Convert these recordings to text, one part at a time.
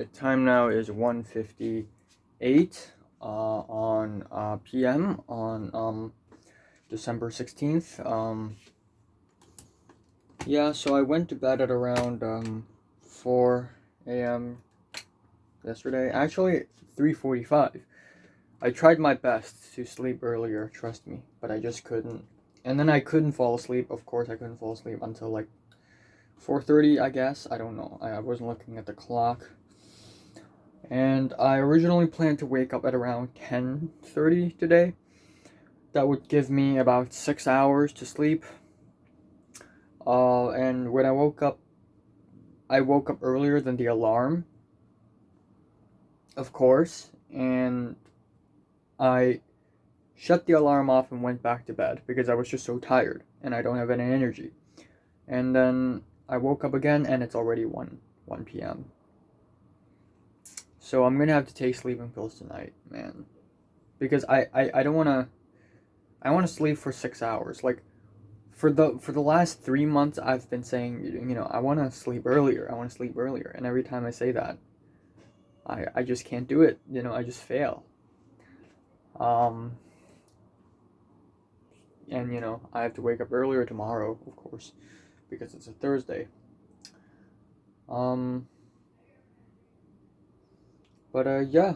Time now is 1:58 on PM on December 16th. Yeah, so I went to bed at around 4 a.m. yesterday. Actually, 3:45. I tried my best to sleep earlier, trust me, but I just couldn't. And then I couldn't fall asleep. Of course, I couldn't fall asleep until like 4:30, I guess. I don't know. I wasn't looking at the clock. And I originally planned to wake up at around 10:30 today. That would give me about 6 hours to sleep. And when I woke up earlier than the alarm, of course, and I shut the alarm off and went back to bed because I was just so tired and I don't have any energy. And then I woke up again and it's already 1 p.m. So I'm gonna have to take sleeping pills tonight, man. Because I don't wanna I wanna sleep for 6 hours. Like for the last 3 months I've been saying, I wanna sleep earlier. I wanna sleep earlier. And every time I say that, I just can't do it. I just fail. And I have to wake up earlier tomorrow, of course, because it's a Thursday. But yeah,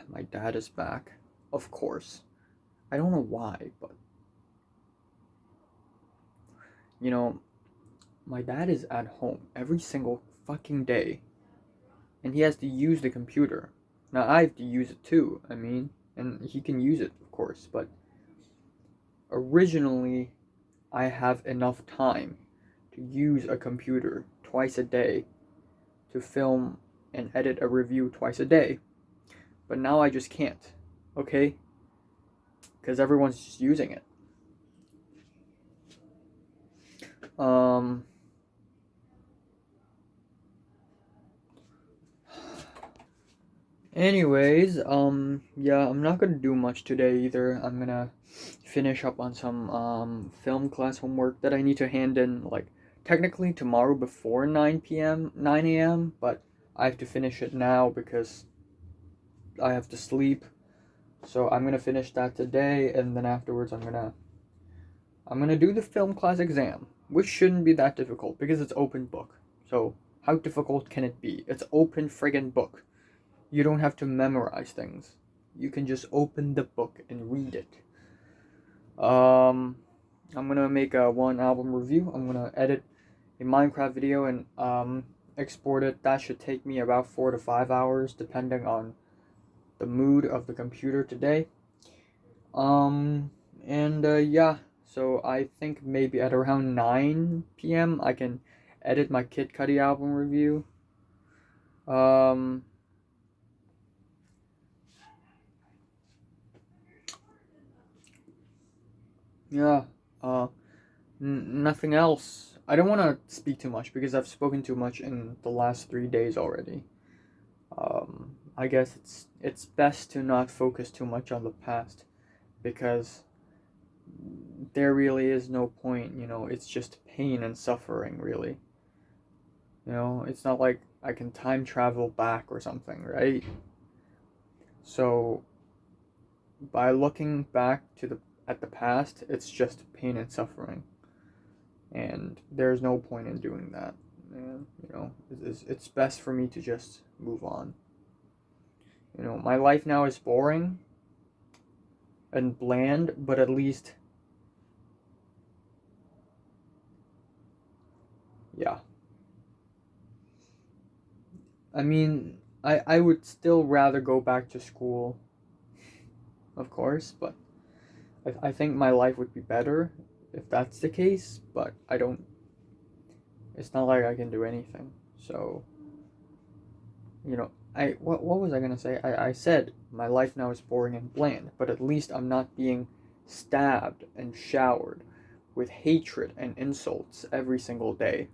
my dad is back, of course. I don't know why, but my dad is at home every single fucking day, and he has to use the computer. Now I have to use it too. And he can use it, of course, but originally I have enough time to use a computer twice a day to film and edit a review twice a day. But now I just can't, okay? Because everyone's just using it. Anyways, yeah, I'm not gonna do much today either. I'm gonna finish up on some film class homework that I need to hand in, like, technically tomorrow before 9 a.m., but I have to finish it now because I have to sleep. So I'm gonna finish that today, and then afterwards I'm gonna do the film class exam, which shouldn't be that difficult because it's open book. So how difficult can it be? It's open friggin' book. You don't have to memorize things. You can just open the book and read it. I'm gonna make a one album review. I'm gonna edit a Minecraft video and export it. That should take me about 4 to 5 hours, depending on the mood of the computer today. Yeah. So I think maybe at around 9 p.m. I can edit my Kid Cudi album review. Yeah, nothing else. I don't want to speak too much because I've spoken too much in the last 3 days already. I guess it's best to not focus too much on the past because there really is no point, it's just pain and suffering, really. It's not like I can time travel back or something, right? So by looking back at the past, it's just pain and suffering, and there's no point in doing that. And it's best for me to just move on. My life now is boring and bland, but at least, yeah. I would still rather go back to school, of course, but I think my life would be better if that's the case, but it's not like I can do anything. So, what was I gonna say? I said my life now is boring and bland, but at least I'm not being stabbed and showered with hatred and insults every single day.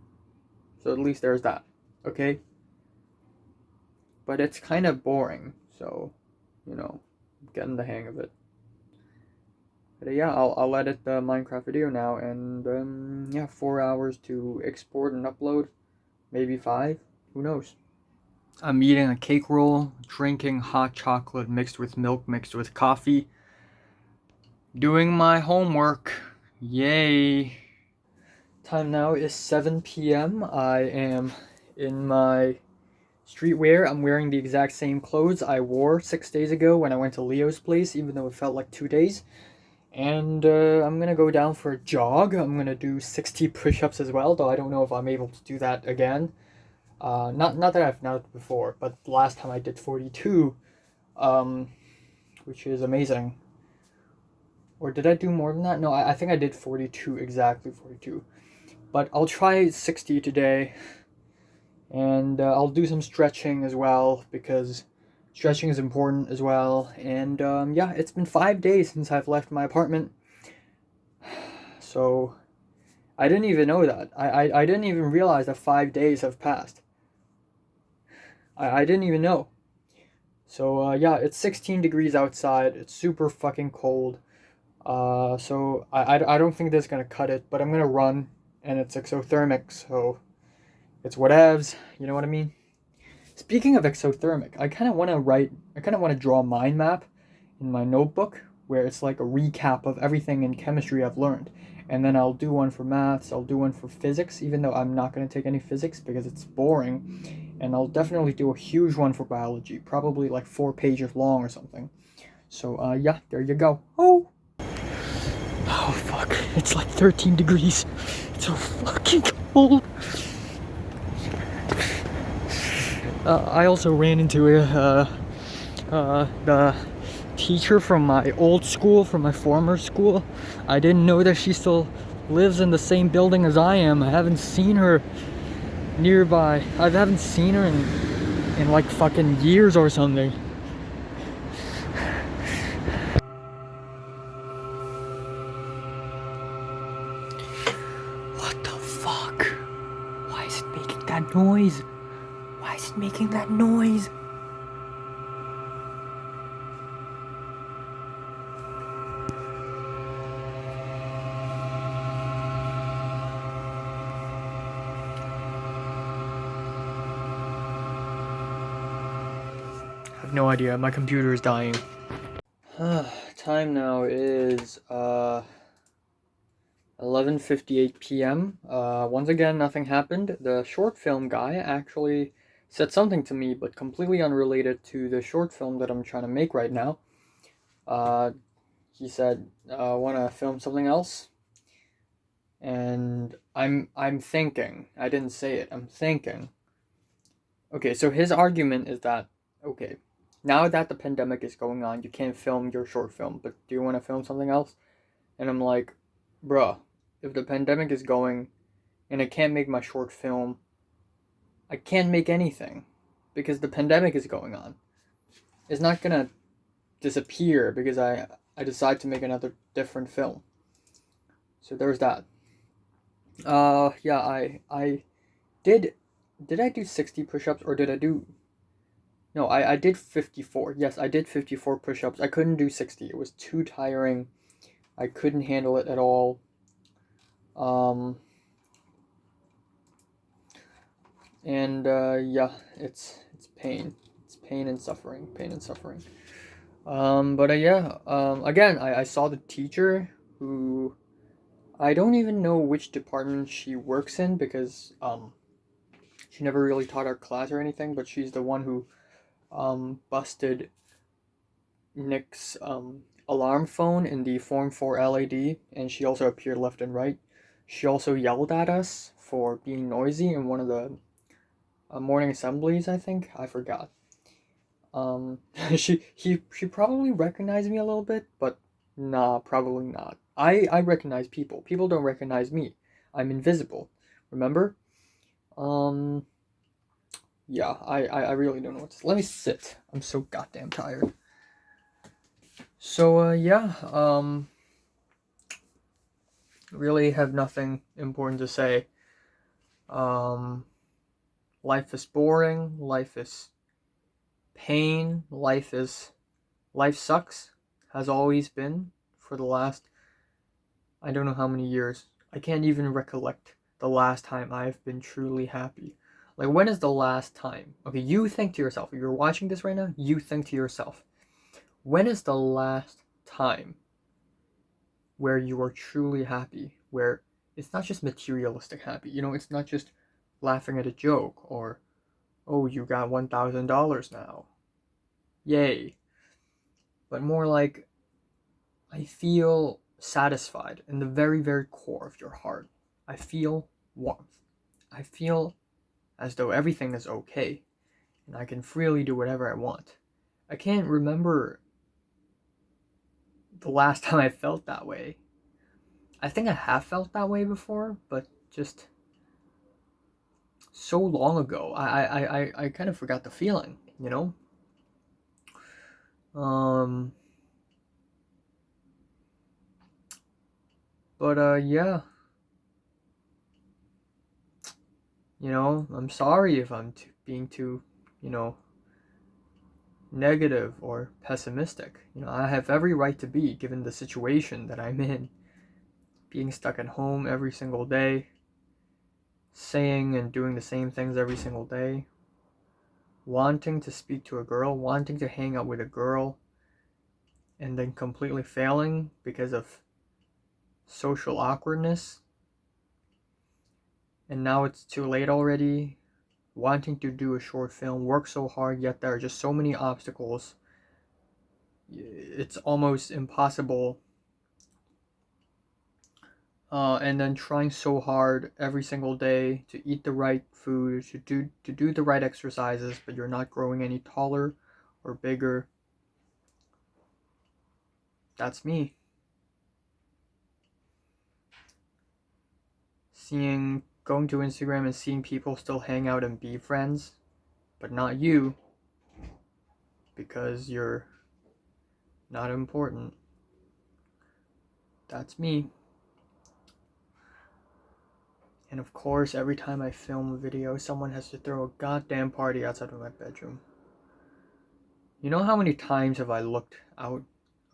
So at least there's that, okay? But it's kind of boring, so, I'm getting the hang of it. But yeah, I'll edit the Minecraft video now, and yeah, 4 hours to export and upload. maybe 5. Who knows? I'm eating a cake roll, drinking hot chocolate mixed with milk, mixed with coffee, doing my homework. Yay! Time now is 7 p.m. I am in my streetwear. I'm wearing the exact same clothes I wore 6 days ago when I went to Leo's place, even though it felt like 2 days. And I'm gonna go down for a jog. I'm gonna do 60 push-ups as well, though I don't know if I'm able to do that again. Not that I've done it before, but last time I did 42, um, which is amazing. Or did I do more than that? No, I think I did 42, exactly 42. But I'll try 60 today, and I'll do some stretching as well, because stretching is important as well. And yeah, it's been 5 days since I've left my apartment, so I didn't even know that. I didn't even realize that 5 days have passed. I didn't even know. So yeah, it's 16 degrees outside. It's super fucking cold. So I don't think this is gonna cut it, but I'm gonna run, and it's exothermic, so it's whatevs. You know what I mean? Speaking of exothermic, I kind of want to draw a mind map in my notebook where it's like a recap of everything in chemistry I've learned. And then I'll do one for maths, I'll do one for physics, even though I'm not going to take any physics because it's boring. And I'll definitely do a huge one for biology, probably like 4 pages long or something. So, yeah, there you go. Oh! Oh, fuck. It's like 13 degrees. It's so fucking cold. I also ran into the teacher from my old school, from my former school. I didn't know that she still lives in the same building as I am. I haven't seen her nearby. I haven't seen her in like fucking years or something. What the fuck? Why is it making that noise? Why is it making that noise? I have no idea. My computer is dying. Time now is 11:58 p.m. Once again, nothing happened. The short film guy actually said something to me, but completely unrelated to the short film that I'm trying to make right now. He said, "Want to film something else?" And I'm thinking. I didn't say it. I'm thinking. Okay, so his argument is that, okay, now that the pandemic is going on, you can't film your short film, but do you want to film something else? And I'm like, bruh, if the pandemic is going and I can't make my short film, I can't make anything because the pandemic is going on. It's not gonna disappear because I decide to make another different film. So there's that. Yeah, I did I do 60 push-ups or did I do No, I did 54. Yes, I did 54 push-ups. I couldn't do 60. It was too tiring. I couldn't handle it at all. And yeah, it's pain. It's pain and suffering. Pain and suffering. But yeah. Again, I saw the teacher who I don't even know which department she works in because she never really taught our class or anything. But she's the one who busted Nick's alarm phone in the Form 4 LAD, and she also appeared left and right. She also yelled at us for being noisy in one of the morning assemblies, I think. I forgot. She probably recognized me a little bit, but nah, probably not. I recognize people. People don't recognize me. I'm invisible. Remember? Yeah, I really don't know what to say. Let me sit. I'm so goddamn tired. So, yeah, really have nothing important to say. Life is boring, life is pain, life sucks, has always been for the last, I don't know how many years. I can't even recollect the last time I've been truly happy. Like, when is the last time? Okay, you think to yourself, if you're watching this right now, you think to yourself, when is the last time where you are truly happy? Where it's not just materialistic happy, it's not just laughing at a joke or, oh, you got $1,000 now. Yay. But more like, I feel satisfied in the very, very core of your heart. I feel warmth. I feel as though everything is okay and I can freely do whatever I want. I can't remember the last time I felt that way. I think I have felt that way before, but just so long ago. I kind of forgot the feeling, Um, but yeah, I'm sorry if I'm being too, negative or pessimistic. I have every right to be, given the situation that I'm in. Being stuck at home every single day, saying and doing the same things every single day, wanting to speak to a girl, wanting to hang out with a girl, and then completely failing because of social awkwardness. And now it's too late already. Wanting to do a short film, work so hard, yet there are just so many obstacles. It's almost impossible. And then trying so hard every single day to eat the right food, to do the right exercises, but you're not growing any taller or bigger. That's me. Going to Instagram and seeing people still hang out and be friends, but not you, because you're not important. That's me. And of course, every time I film a video, someone has to throw a goddamn party outside of my bedroom. You know how many times have I looked out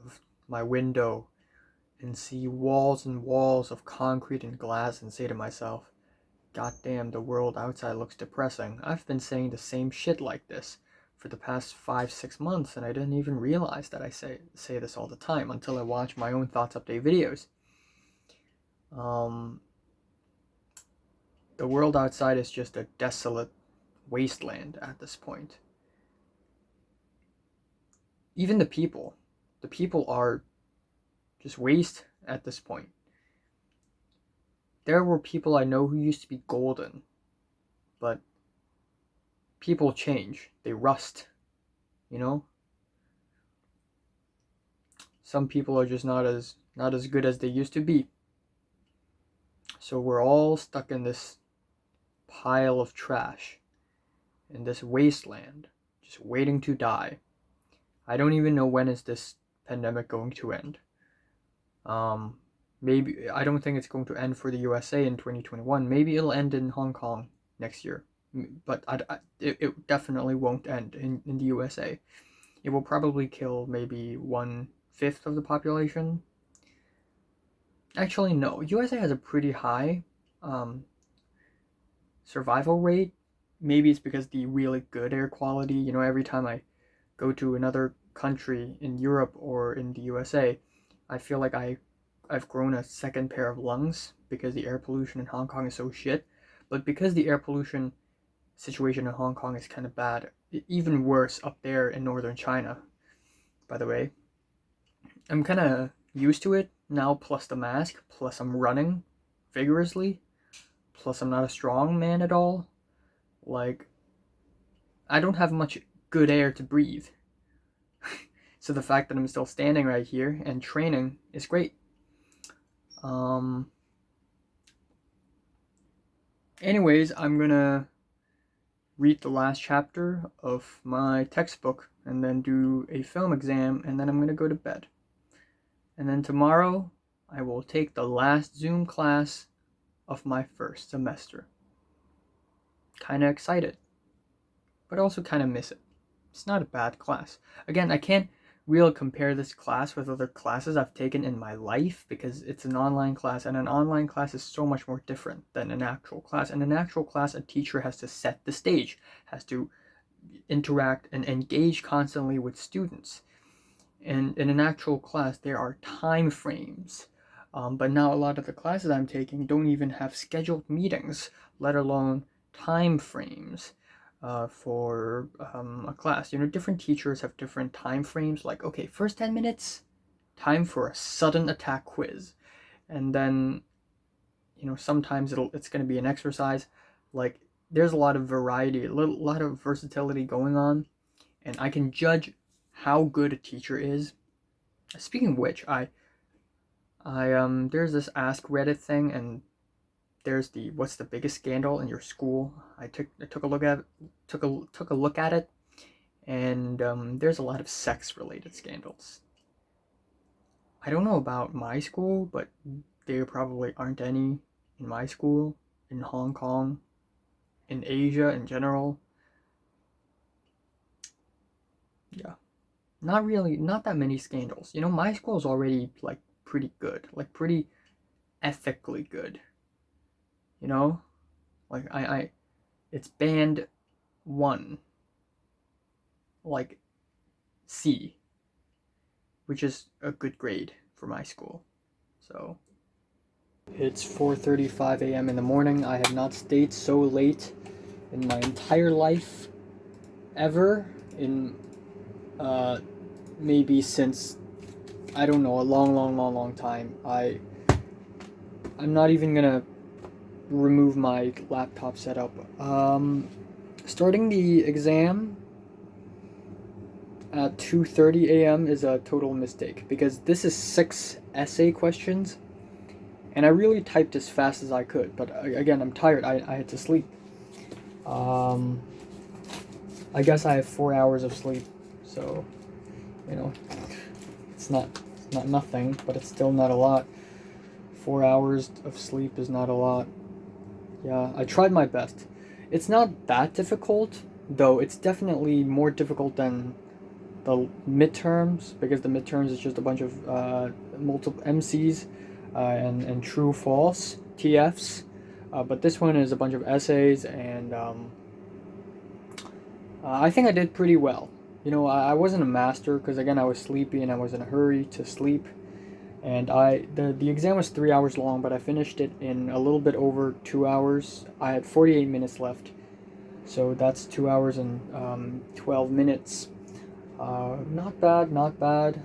of my window and see walls and walls of concrete and glass and say to myself, God damn, the world outside looks depressing. I've been saying the same shit like this for the past 5-6 months, and I didn't even realize that I say this all the time until I watch my own Thoughts Update videos. The world outside is just a desolate wasteland at this point. Even the people are just waste at this point. There were people I know who used to be golden, but people change. They rust, Some people are just not as good as they used to be. So we're all stuck in this pile of trash, in this wasteland, just waiting to die. I don't even know when is this pandemic going to end. Maybe, I don't think it's going to end for the USA in 2021. Maybe it'll end in Hong Kong next year, but it definitely won't end in the USA. It will probably kill maybe 1/5 of the population. Actually, no. USA has a pretty high survival rate. Maybe it's because the really good air quality. Every time I go to another country in Europe or in the USA, I feel like I've grown a second pair of lungs because the air pollution in Hong Kong is so shit. But because the air pollution situation in Hong Kong is kind of bad, even worse up there in northern China, by the way, I'm kind of used to it now, plus the mask, plus I'm running vigorously, plus I'm not a strong man at all. Like, I don't have much good air to breathe. So the fact that I'm still standing right here and training is great. Anyways, I'm gonna read the last chapter of my textbook and then do a film exam, and then I'm gonna go to bed. And then tomorrow I will take the last Zoom class of my first semester. Kinda excited, but also kinda miss it. It's not a bad class. Again, I can't really compare this class with other classes I've taken in my life, because it's an online class, and an online class is so much more different than an actual class. In an actual class, a teacher has to set the stage, has to interact and engage constantly with students. And in an actual class, there are time frames. But now a lot of the classes I'm taking don't even have scheduled meetings, let alone time frames for a class. Different teachers have different time frames. Like, okay, first 10 minutes, time for a sudden attack quiz. And then, sometimes it's going to be an exercise. Like, there's a lot of variety, a lot of versatility going on. And I can judge how good a teacher is. Speaking of which, I there's this Ask Reddit thing, and there's the what's the biggest scandal in your school. I took a look at it, and there's a lot of sex related scandals. I don't know about my school, but there probably aren't any in my school, in Hong Kong, in Asia in general. Yeah. Not that many scandals. My school is already like pretty good, like pretty ethically good. Like it's band 1, like C, which is a good grade for my school. So it's 4:35 a.m. in the morning. I have not stayed so late in my entire life ever, in maybe since, I don't know, a long time. I'm not even gonna remove my laptop setup. Starting the exam at 2:30 a.m. is a total mistake, because this is 6 essay questions, and I really typed as fast as I could, but again, I'm tired. I had to sleep. I guess I have 4 hours of sleep, so it's not nothing, but it's still not a lot. 4 hours of sleep is not a lot. Yeah, I tried my best. It's not that difficult, though. It's definitely more difficult than the midterms, because the midterms is just a bunch of multiple MCs and true false TFs. But this one is a bunch of essays, and I think I did pretty well. I wasn't a master, because again, I was sleepy and I was in a hurry to sleep. And the exam was 3 hours long, but I finished it in a little bit over 2 hours. I had 48 minutes left, so that's 2 hours and 12 minutes. Not bad, not bad.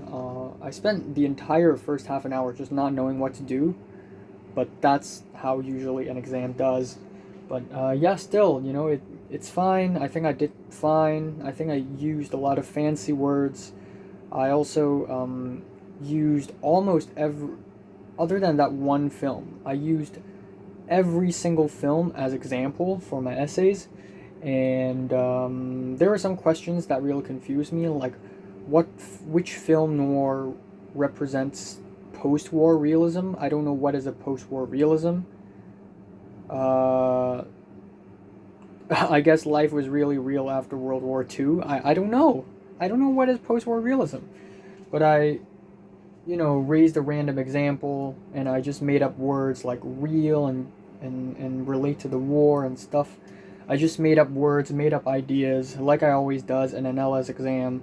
I spent the entire first half an hour just not knowing what to do, but that's how usually an exam does. But yeah, still, it's fine. I think I did fine. I think I used a lot of fancy words. I also used almost every, other than that one film, I used every single film as example for my essays. And there were some questions that really confused me, like which film noir represents post-war realism. I don't know what is a post-war realism. I guess life was really real after World War II. I don't know. I don't know what is post-war realism. But I raised a random example, and I just made up words like real and relate to the war and stuff. I just made up words, made up ideas, like I always does in an LS exam.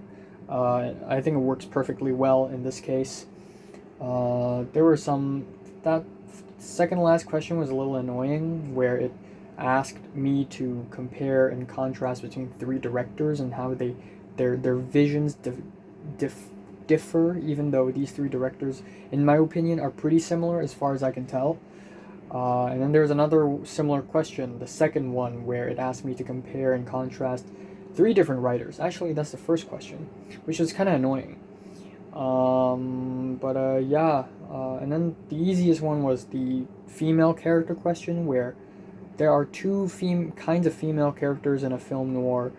I think it works perfectly well in this case. There were that second last question was a little annoying, where it asked me to compare and contrast between 3 directors and how their visions differ, even though these 3 directors, in my opinion, are pretty similar as far as I can tell. And then there's another similar question, the second one, where it asked me to compare and contrast 3 different writers. Actually, that's the first question, which is kind of annoying. Yeah. And then the easiest one was the female character question, where there are 2 kinds of female characters in a film noir.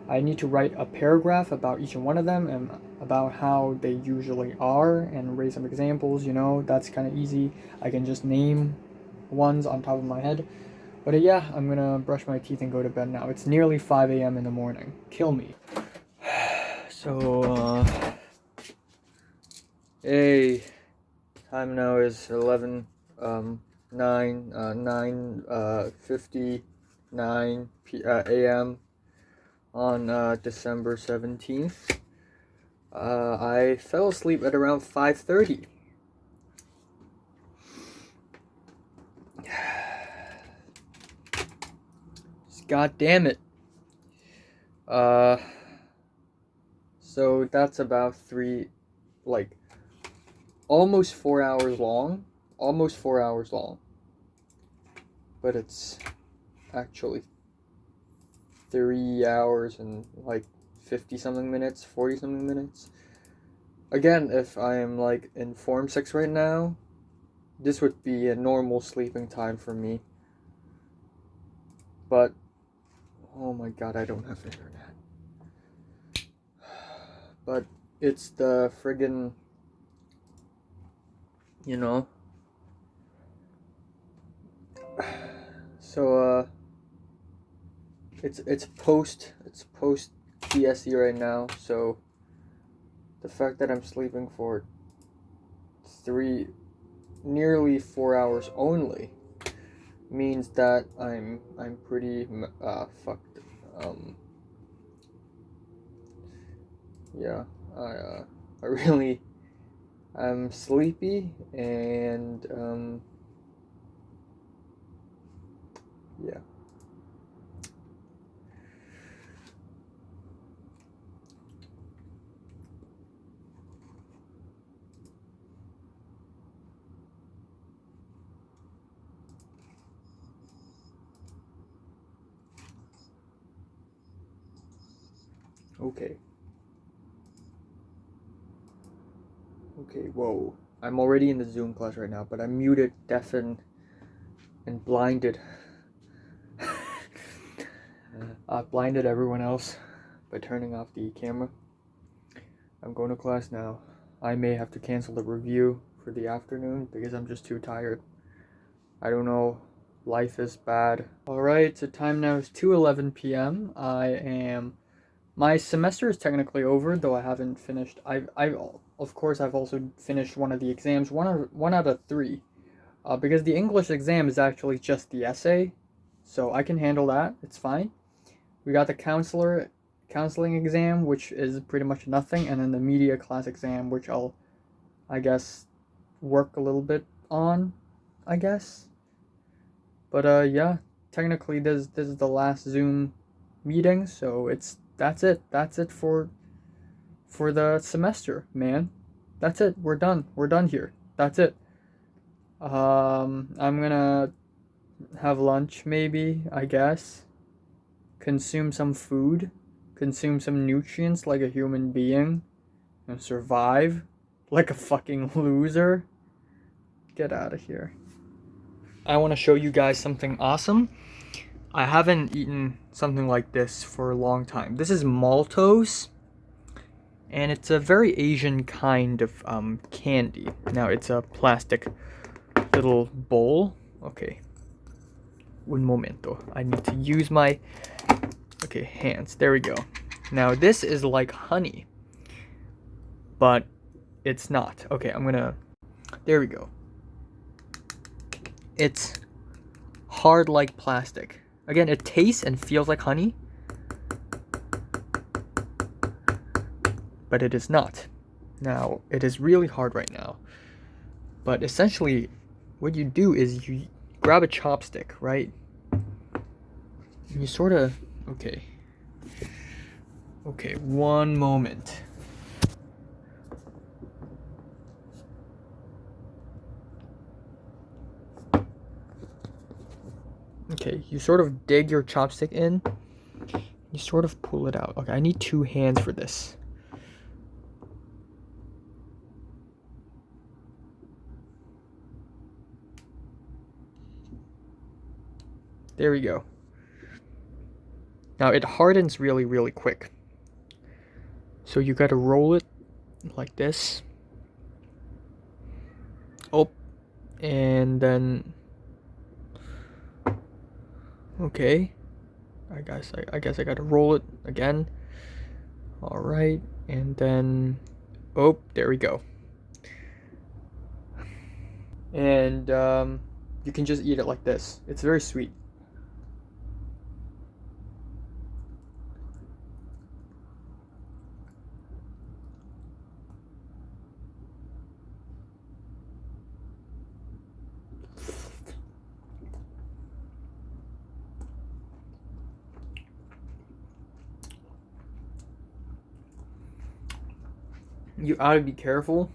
I need to write a paragraph about each one of them and about how they usually are, and raise some examples. That's kind of easy. I can just name ones on top of my head. But yeah, I'm gonna brush my teeth and go to bed now. It's nearly 5 a.m. in the morning. Kill me. So Hey, time now is 11, 59 a.m. on December 17th. I fell asleep at around 5:30. God damn it. So that's about almost 4 hours long. Almost 4 hours long. But it's actually 3 hours and 50 something minutes, 40 something minutes. Again, if I am in Form 6 right now, this would be a normal sleeping time for me. But, oh my god, I don't have internet. But it's the friggin', so, it's post DEC right now, so the fact that I'm sleeping for nearly 4 hours only means that I'm pretty fucked. Yeah, I really I'm sleepy and yeah. Okay. Okay, whoa. I'm already in the Zoom class right now, but I'm muted, deafened, and blinded. I blinded everyone else by turning off the camera. I'm going to class now. I may have to cancel the review for the afternoon because I'm just too tired. I don't know. Life is bad. Alright, so time now is 2:11 p.m. My semester is technically over, though I haven't finished. Of course, I've also finished one of the exams, one out of three. Because the English exam is actually just the essay, so I can handle that. It's fine. We got the counseling exam, which is pretty much nothing, and then the media class exam, which I guess, work a little bit on, I guess. But yeah, technically this is the last Zoom meeting, so that's it. That's it for the semester, man. That's it. We're done. We're done here. That's it. I'm gonna have lunch maybe, I guess. Consume some food. Consume some nutrients like a human being. And survive like a fucking loser. Get out of here. I want to show you guys something awesome. I haven't eaten something like this for a long time. This is maltose, and it's a very Asian kind of candy. Now it's a plastic little bowl. Okay. Un momento. I need to use my hands. There we go. Now this is like honey, but it's not. Okay, there we go. It's hard like plastic. Again, it tastes and feels like honey, but it is not. Now, it is really hard right now. But essentially, what you do is you grab a chopstick, right? And you sort of... Okay, one moment. Okay, you sort of dig your chopstick in. You sort of pull it out. Okay, I need 2 hands for this. There we go. Now it hardens really, really quick. So you gotta roll it like this. Oh, and then... Okay. I guess I gotta roll it again. Alright, and then... Oh, there we go. and you can just eat it like this. It's very sweet. You ought to be careful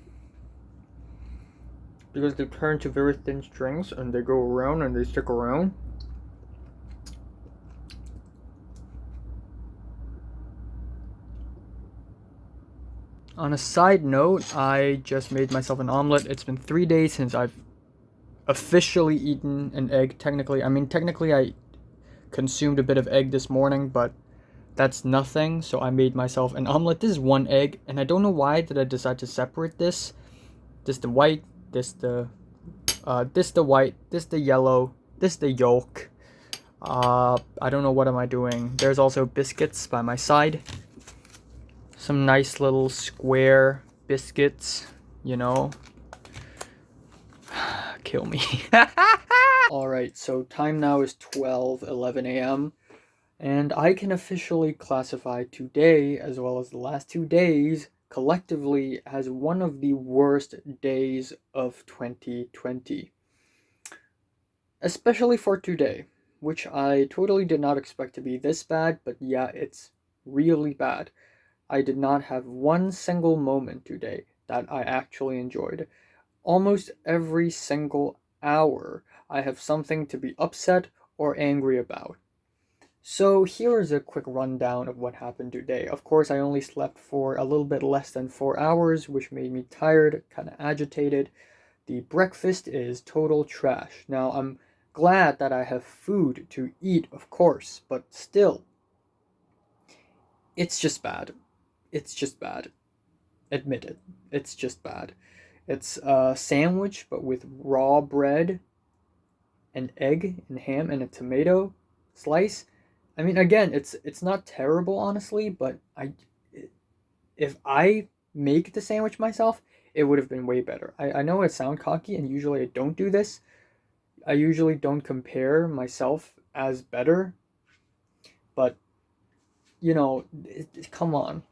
because they turn to very thin strings and they go around and they stick around. On a side note, I just made myself an omelet. It's been 3 days since I've officially eaten an egg. Technically, I consumed a bit of egg this morning, but that's nothing. So I made myself an omelet. This is one egg, and I don't know why did I decide to separate this. This the white, this the white, this the yellow, this the yolk. I don't know what am I doing. There's also biscuits by my side. Some nice little square biscuits, you know. Kill me. Alright, so time now is 12:11 a.m. and I can officially classify today, as well as the last 2 days, collectively as one of the worst days of 2020. Especially for today, which I totally did not expect to be this bad, but yeah, it's really bad. I did not have one single moment today that I actually enjoyed. Almost every single hour, I have something to be upset or angry about. So here is a quick rundown of what happened today. Of course, I only slept for a little bit less than 4 hours, which made me tired, kind of agitated. The breakfast is total trash. Now, I'm glad that I have food to eat, of course, but still, it's just bad. It's just bad. Admit it. It's just bad. It's a sandwich, but with raw bread, an egg, and ham, and a tomato slice. I mean, again, it's not terrible, honestly, but if I make the sandwich myself, it would have been way better. I know I sound cocky, and usually I don't do this. I usually don't compare myself as better, but come on.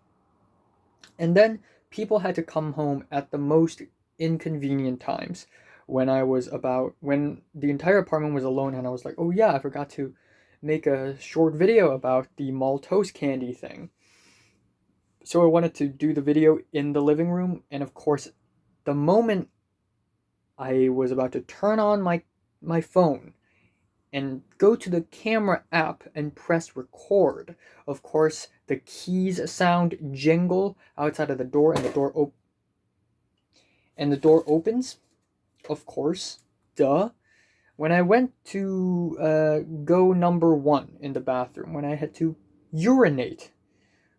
And then people had to come home at the most inconvenient times when the entire apartment was alone and I was like, "Oh yeah, I forgot to make a short video about the Maltose candy thing." So I wanted to do the video in the living room, and of course, the moment I was about to turn on my phone and go to the camera app and press record. Of course, the keys sound jingle outside of the door, and the door opens. Of course, duh. When I went to go number one in the bathroom, when I had to urinate,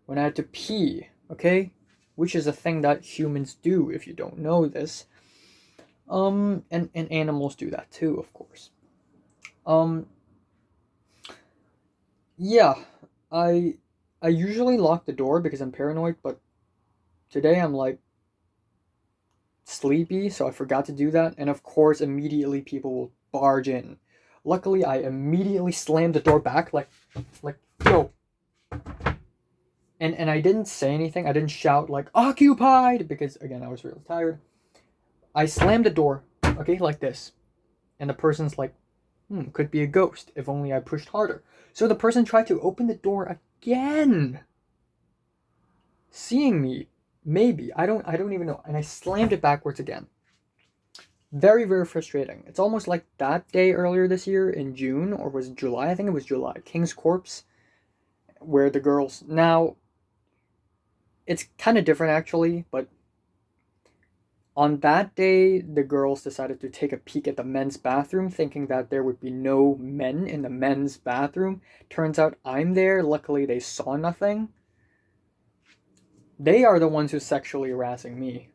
when I had to pee, okay, which is a thing that humans do if you don't know this. And animals do that too, of course. Um, Yeah, I I usually lock the door because I'm paranoid, but today I'm like sleepy, so I forgot to do that, and of course immediately people will barge in. Luckily, I immediately slammed the door back like yo, and I didn't say anything. I didn't shout like occupied because again, I was really tired. I slammed the door, okay, like this. And the person's like, could be a ghost. If only I pushed harder. So the person tried to open the door again. Seeing me, maybe. I don't even know. And I slammed it backwards again. Very, very frustrating. It's almost like that day earlier this year in June, or was it July? I think it was July. King's Corpse, where the girls. Now, it's kind of different actually, but on that day, the girls decided to take a peek at the men's bathroom, thinking that there would be no men in the men's bathroom. Turns out I'm there. Luckily, they saw nothing. They are the ones who's sexually harassing me.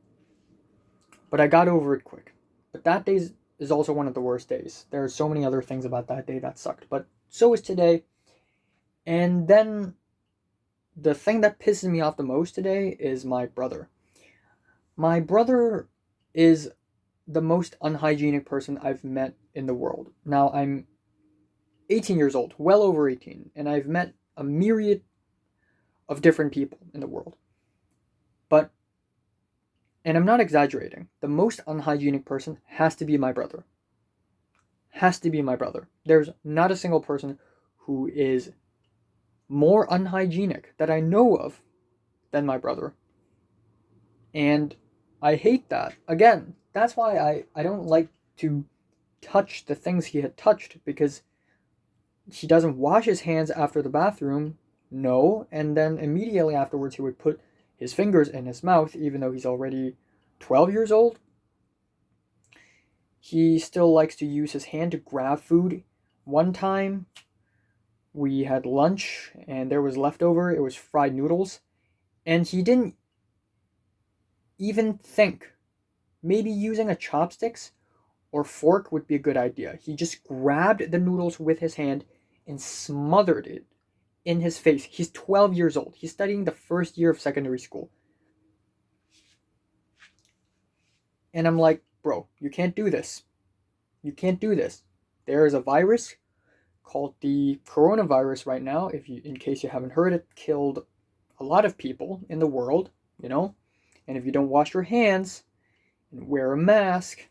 But I got over it quick. But that day is also one of the worst days. There are so many other things about that day that sucked. But so is today. And then the thing that pisses me off the most today is my brother. My brother is the most unhygienic person I've met in the world. Now, I'm 18 years old, well over 18, and I've met a myriad of different people in the world. But, and I'm not exaggerating, the most unhygienic person has to be my brother. Has to be my brother. There's not a single person who is more unhygienic that I know of than my brother. And I hate that. Again, that's why I don't like to touch the things he had touched, because he doesn't wash his hands after the bathroom, no, and then immediately afterwards he would put his fingers in his mouth, even though he's already 12 years old. He still likes to use his hand to grab food. One time, we had lunch and there was leftover, it was fried noodles, and he didn't even think maybe using a chopsticks or fork would be a good idea. He just grabbed the noodles with his hand and smothered it in his face. He's 12 years old. He's studying the first year of secondary school. And I'm like, bro, you can't do this. You can't do this. There is a virus called the coronavirus right now. In case you haven't heard, it killed a lot of people in the world, you know? And if you don't wash your hands and wear a mask,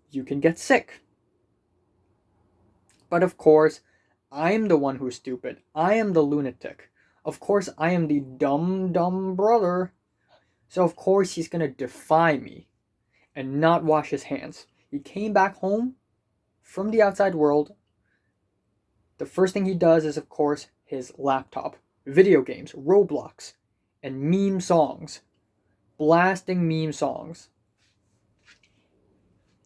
you can get sick. But of course, I'm the one who's stupid. I am the lunatic. Of course, I am the dumb brother. So of course he's gonna defy me and not wash his hands. He came back home from the outside world. The first thing he does is, of course, his laptop, video games, Roblox, and meme songs. Blasting meme songs.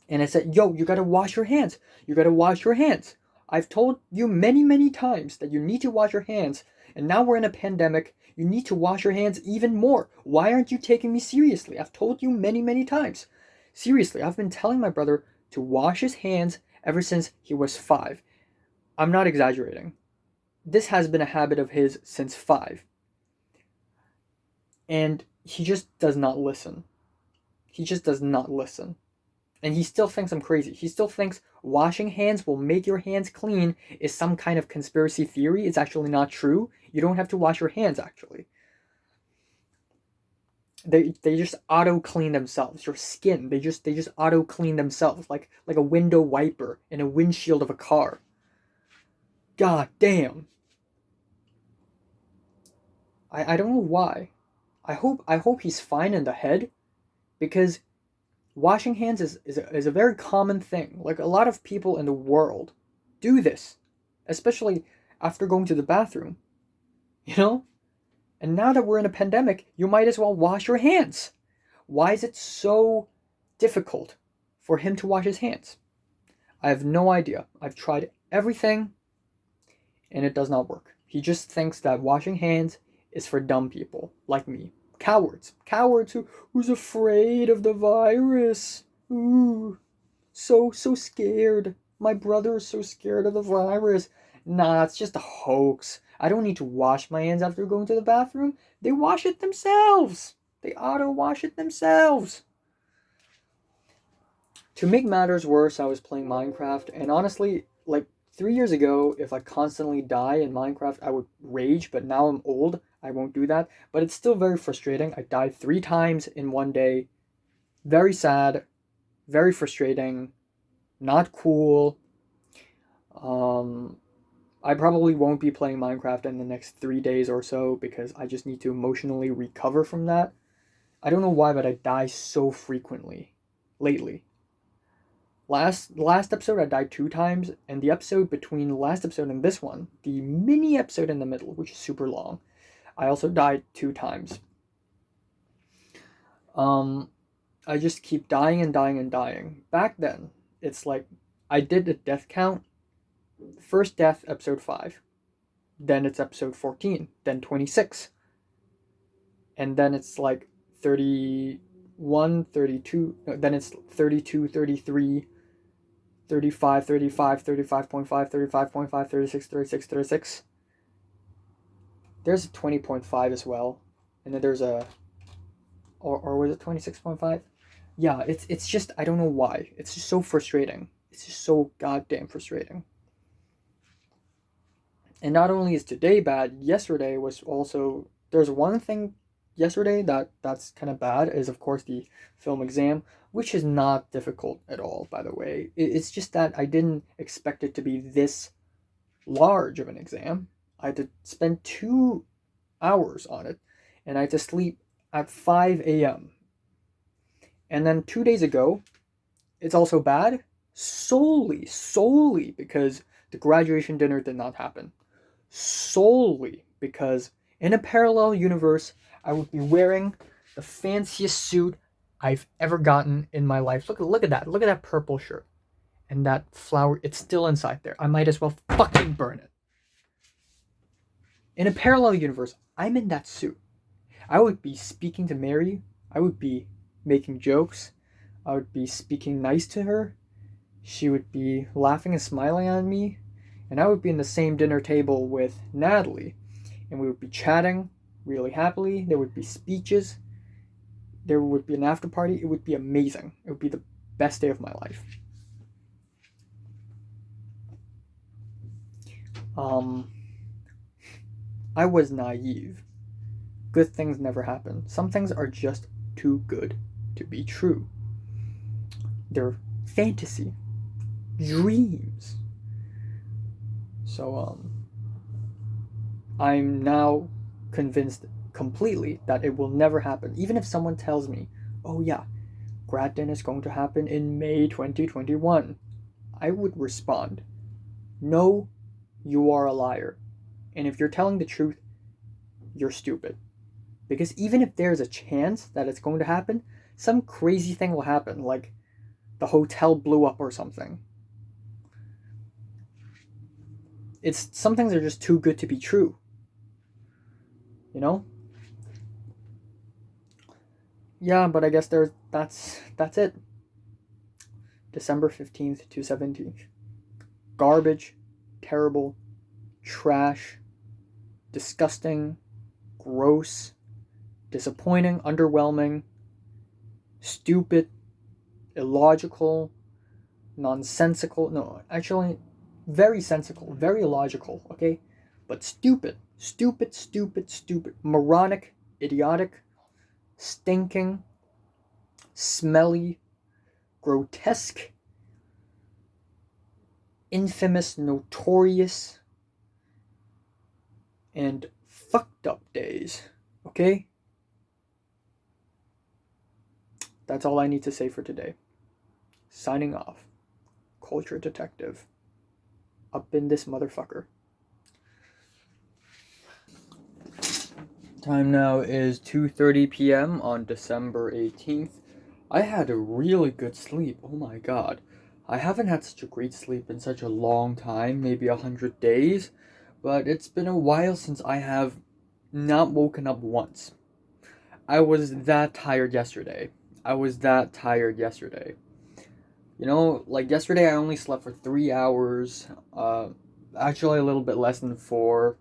And I said, yo, you gotta wash your hands. You gotta wash your hands. I've told you many times that you need to wash your hands. And now we're in a pandemic. You need to wash your hands even more. Why aren't you taking me seriously? I've told you many times. Seriously, I've been telling my brother to wash his hands ever since he was 5. I'm not exaggerating. This has been a habit of his since 5. And he just does not listen. He just does not listen. And he still thinks I'm crazy. He still thinks washing hands will make your hands clean is some kind of conspiracy theory. It's actually not true. You don't have to wash your hands, actually. They just auto clean themselves. Your skin, they just auto clean themselves, like a window wiper in a windshield of a car. God damn. I don't know why. I hope he's fine in the head, because washing hands is a very common thing. Like, a lot of people in the world do this, especially after going to the bathroom, you know? And now that we're in a pandemic, you might as well wash your hands. Why is it so difficult for him to wash his hands? I have no idea. I've tried everything, and it does not work. He just thinks that washing hands is for dumb people like me. Cowards who's afraid of the virus. Ooh, so scared. My brother is so scared of the virus. Nah, it's just a hoax. I don't need to wash my hands after going to the bathroom. They wash it themselves. They auto wash it themselves. To make matters worse, I was playing Minecraft, and honestly, like 3 years ago, if I constantly die in Minecraft, I would rage, but now I'm old, I won't do that. But it's still very frustrating. I died 3 times in one day. Very sad, very frustrating, not cool. I probably won't be playing Minecraft in the next 3 days or so, because I just need to emotionally recover from that. I don't know why, but I die so frequently lately. Last episode I died 2 times, and the episode between the last episode and this one, the mini episode in the middle, which is super long, I also died 2 times. I just keep dying and dying. Back then, it's like I did a death count. First death, episode 5. Then it's episode 14. Then 26. And then it's like 31, 32. No, then it's 32, 33, 35, 35, 35.5, 35.5, 36, 36, 36. There's a 20.5 as well. And then there's a... Or was it 26.5? Yeah, it's just I don't know why. It's just so frustrating. It's just so goddamn frustrating. And not only is today bad, yesterday was also there's one thing yesterday that's kind of bad is of course the film exam, which is not difficult at all, by the way. It's just that I didn't expect it to be this large of an exam. I had to spend 2 hours on it, and I had to sleep at 5 a.m. And then 2 days ago, it's also bad solely because the graduation dinner did not happen. Solely because in a parallel universe, I would be wearing the fanciest suit I've ever gotten in my life. Look at that. Look at that purple shirt. And that flower, it's still inside there. I might as well fucking burn it. In a parallel universe, I'm in that suit. I would be speaking to Mary. I would be making jokes. I would be speaking nice to her. She would be laughing and smiling at me. And I would be in the same dinner table with Natalie. And we would be chatting really happily. There would be speeches. There would be an after party. It would be amazing. It would be the best day of my life. Um, I was naive. Good things never happen. Some things are just too good to be true. They're fantasy, dreams. So, I'm now convinced completely that it will never happen. Even if someone tells me, oh yeah, grad din is going to happen in May 2021, I would respond, no, you are a liar. And if you're telling the truth, you're stupid. Because even if there's a chance that it's going to happen, some crazy thing will happen, like the hotel blew up or something. It's some things are just too good to be true. You know? Yeah, but I guess that's it. December 15th to 17th. Garbage, terrible, trash, disgusting, gross, disappointing, underwhelming, stupid, illogical, nonsensical. No, actually, very sensical, very logical, okay? But stupid, moronic, idiotic, stinking, smelly, grotesque, infamous, notorious, and fucked up days, okay? That's all I need to say for today. Signing off. Culture Detective. Up in this motherfucker. Time now is 2:30 p.m. on December 18th. I had a really good sleep. Oh my god. I haven't had such a great sleep in such a long time, maybe 100 days, but it's been a while since I have not woken up once. I was that tired yesterday. You know, like yesterday I only slept for 3 hours, actually a little bit less than 4.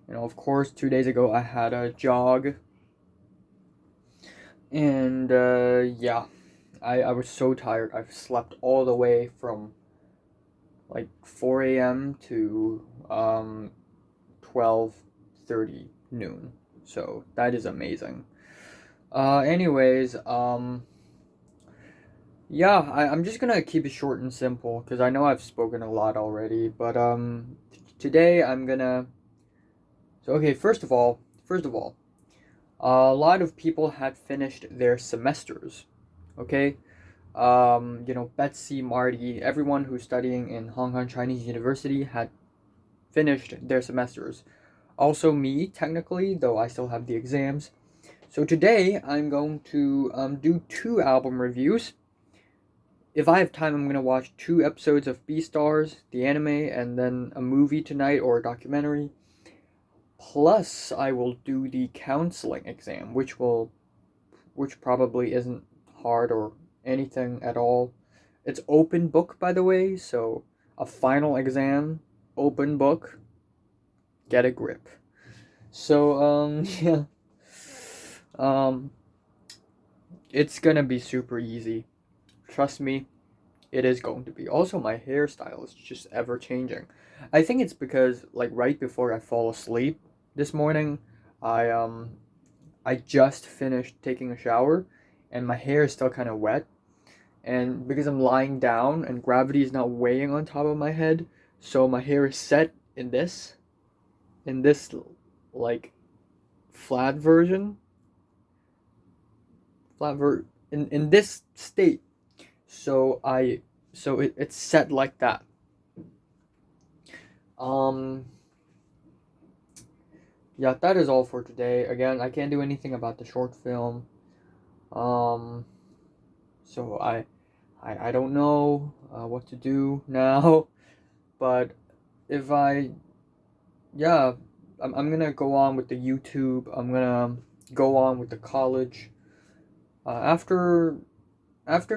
You know, of course, 2 days ago I had a jog. And, yeah, I was so tired. I slept all the way from, like, 4 a.m. to, 12:30 noon. So, that is amazing. Anyways, yeah, I'm just gonna keep it short and simple, because I know I've spoken a lot already, but, today I'm gonna... So, okay, first of all, a lot of people had finished their semesters, okay? You know, Betsy, Marty, everyone who's studying in Hong Kong Chinese University had finished their semesters. Also me, technically, though I still have the exams. So today, I'm going to do 2 album reviews. If I have time, I'm going to watch 2 episodes of Beastars, the anime, and then a movie tonight or a documentary. Plus, I will do the counseling exam, which probably isn't hard or anything at all. It's open book, by the way, so a final exam, open book, get a grip. So, yeah. Um, It's gonna be super easy. Trust me, it is going to be. Also, my hairstyle is just ever changing. I think it's because like right before I fall asleep this morning, I um I just finished taking a shower and my hair is still kind of wet, and because I'm lying down and gravity is not weighing on top of my head, so my hair is set in this like flat version, flat ver in this state. So it's set like that. Um yeah, that is all for today. Again, I can't do anything about the short film. Um so I don't know what to do now, but if I yeah, I'm gonna go on with the YouTube. I'm gonna go on with the college. After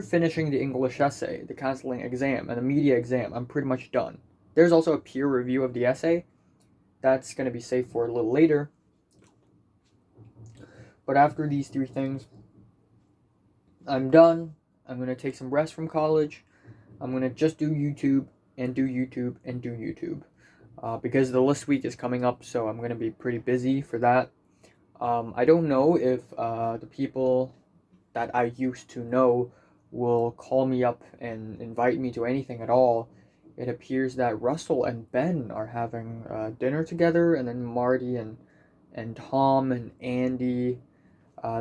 finishing the English essay, the counseling exam, and the media exam, I'm pretty much done. There's also a peer review of the essay. That's gonna be saved for a little later. But after these three things, I'm done. I'm gonna take some rest from college. I'm gonna just do YouTube and do YouTube and do YouTube. Because the list week is coming up, so I'm gonna be pretty busy for that. I don't know if the people that I used to know will call me up and invite me to anything at all. It appears that Russell and Ben are having dinner together, and then Marty and Tom and Andy.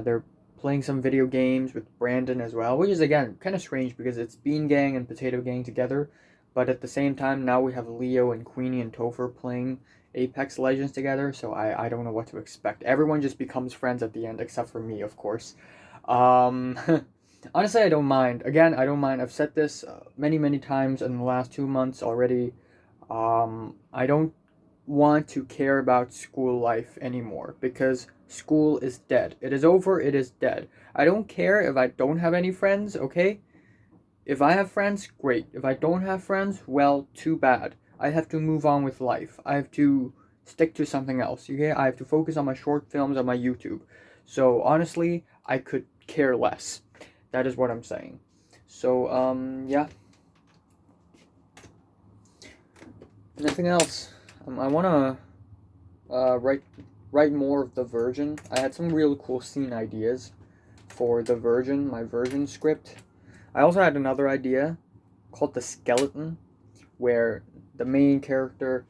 They're playing some video games with Brandon as well, which is again kind of strange because it's Bean Gang and Potato Gang together, but at the same time now we have Leo and Queenie and Topher playing Apex Legends together, so I don't know what to expect. Everyone just becomes friends at the end, except for me, of course. Um, Honestly, I don't mind. Again, I don't mind. I've said this many, many times in the last 2 months already. I don't want to care about school life anymore because school is dead. It is over, it is dead. I don't care if I don't have any friends, okay? If I have friends, great. If I don't have friends, well, too bad. I have to move on with life. I have to stick to something else, okay? I have to focus on my short films on my YouTube. So honestly, I could care less. That is what I'm saying. So, yeah. Nothing else. I wanna write more of The Virgin. I had some real cool scene ideas for The Virgin, my Virgin script. I also had another idea called The Skeleton, where the main character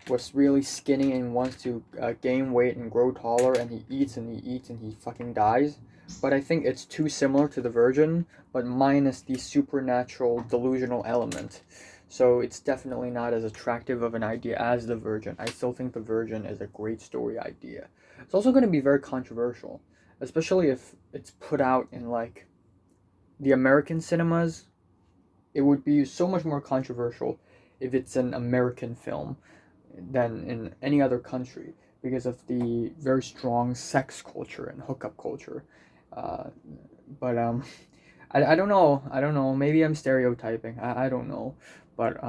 was really skinny and wants to gain weight and grow taller, and he eats and he eats and he fucking dies. But I think it's too similar to The Virgin, but minus the supernatural delusional element. So it's definitely not as attractive of an idea as The Virgin. I still think The Virgin is a great story idea. It's also going to be very controversial, especially if it's put out in like the American cinemas. It would be so much more controversial if it's an American film than in any other country because of the very strong sex culture and hookup culture. Uh, but I don't know. I don't know. Maybe I'm stereotyping. I don't know. But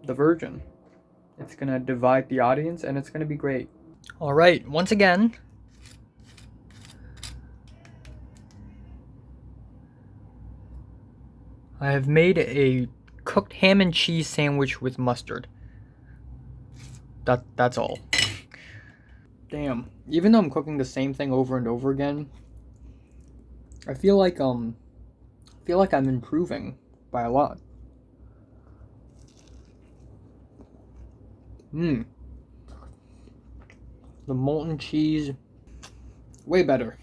The Virgin. It's gonna divide the audience and it's gonna be great. All right. Once again, I have made a cooked ham and cheese sandwich with mustard. That's all. Damn. Even though I'm cooking the same thing over and over again, I feel like I'm improving by a lot. Mmm. The molten cheese, way better.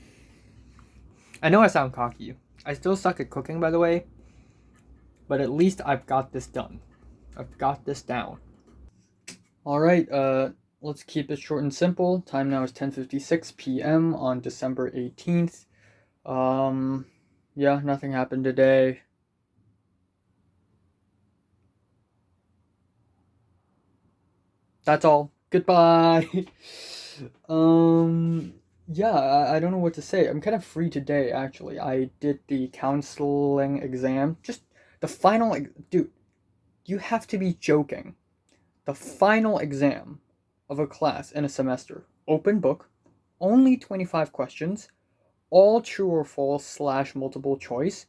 I know I sound cocky. I still suck at cooking, by the way, but at least I've got this done. I've got this down. All right, let's keep it short and simple. Time now is 10:56 p.m. on December 18th. Yeah, nothing happened today. That's all. Goodbye. Yeah, I don't know what to say. I'm kind of free today, actually. I did the counseling exam. Just the final, dude, you have to be joking. The final exam of a class in a semester. Open book, only 25 questions, all true or false slash multiple choice,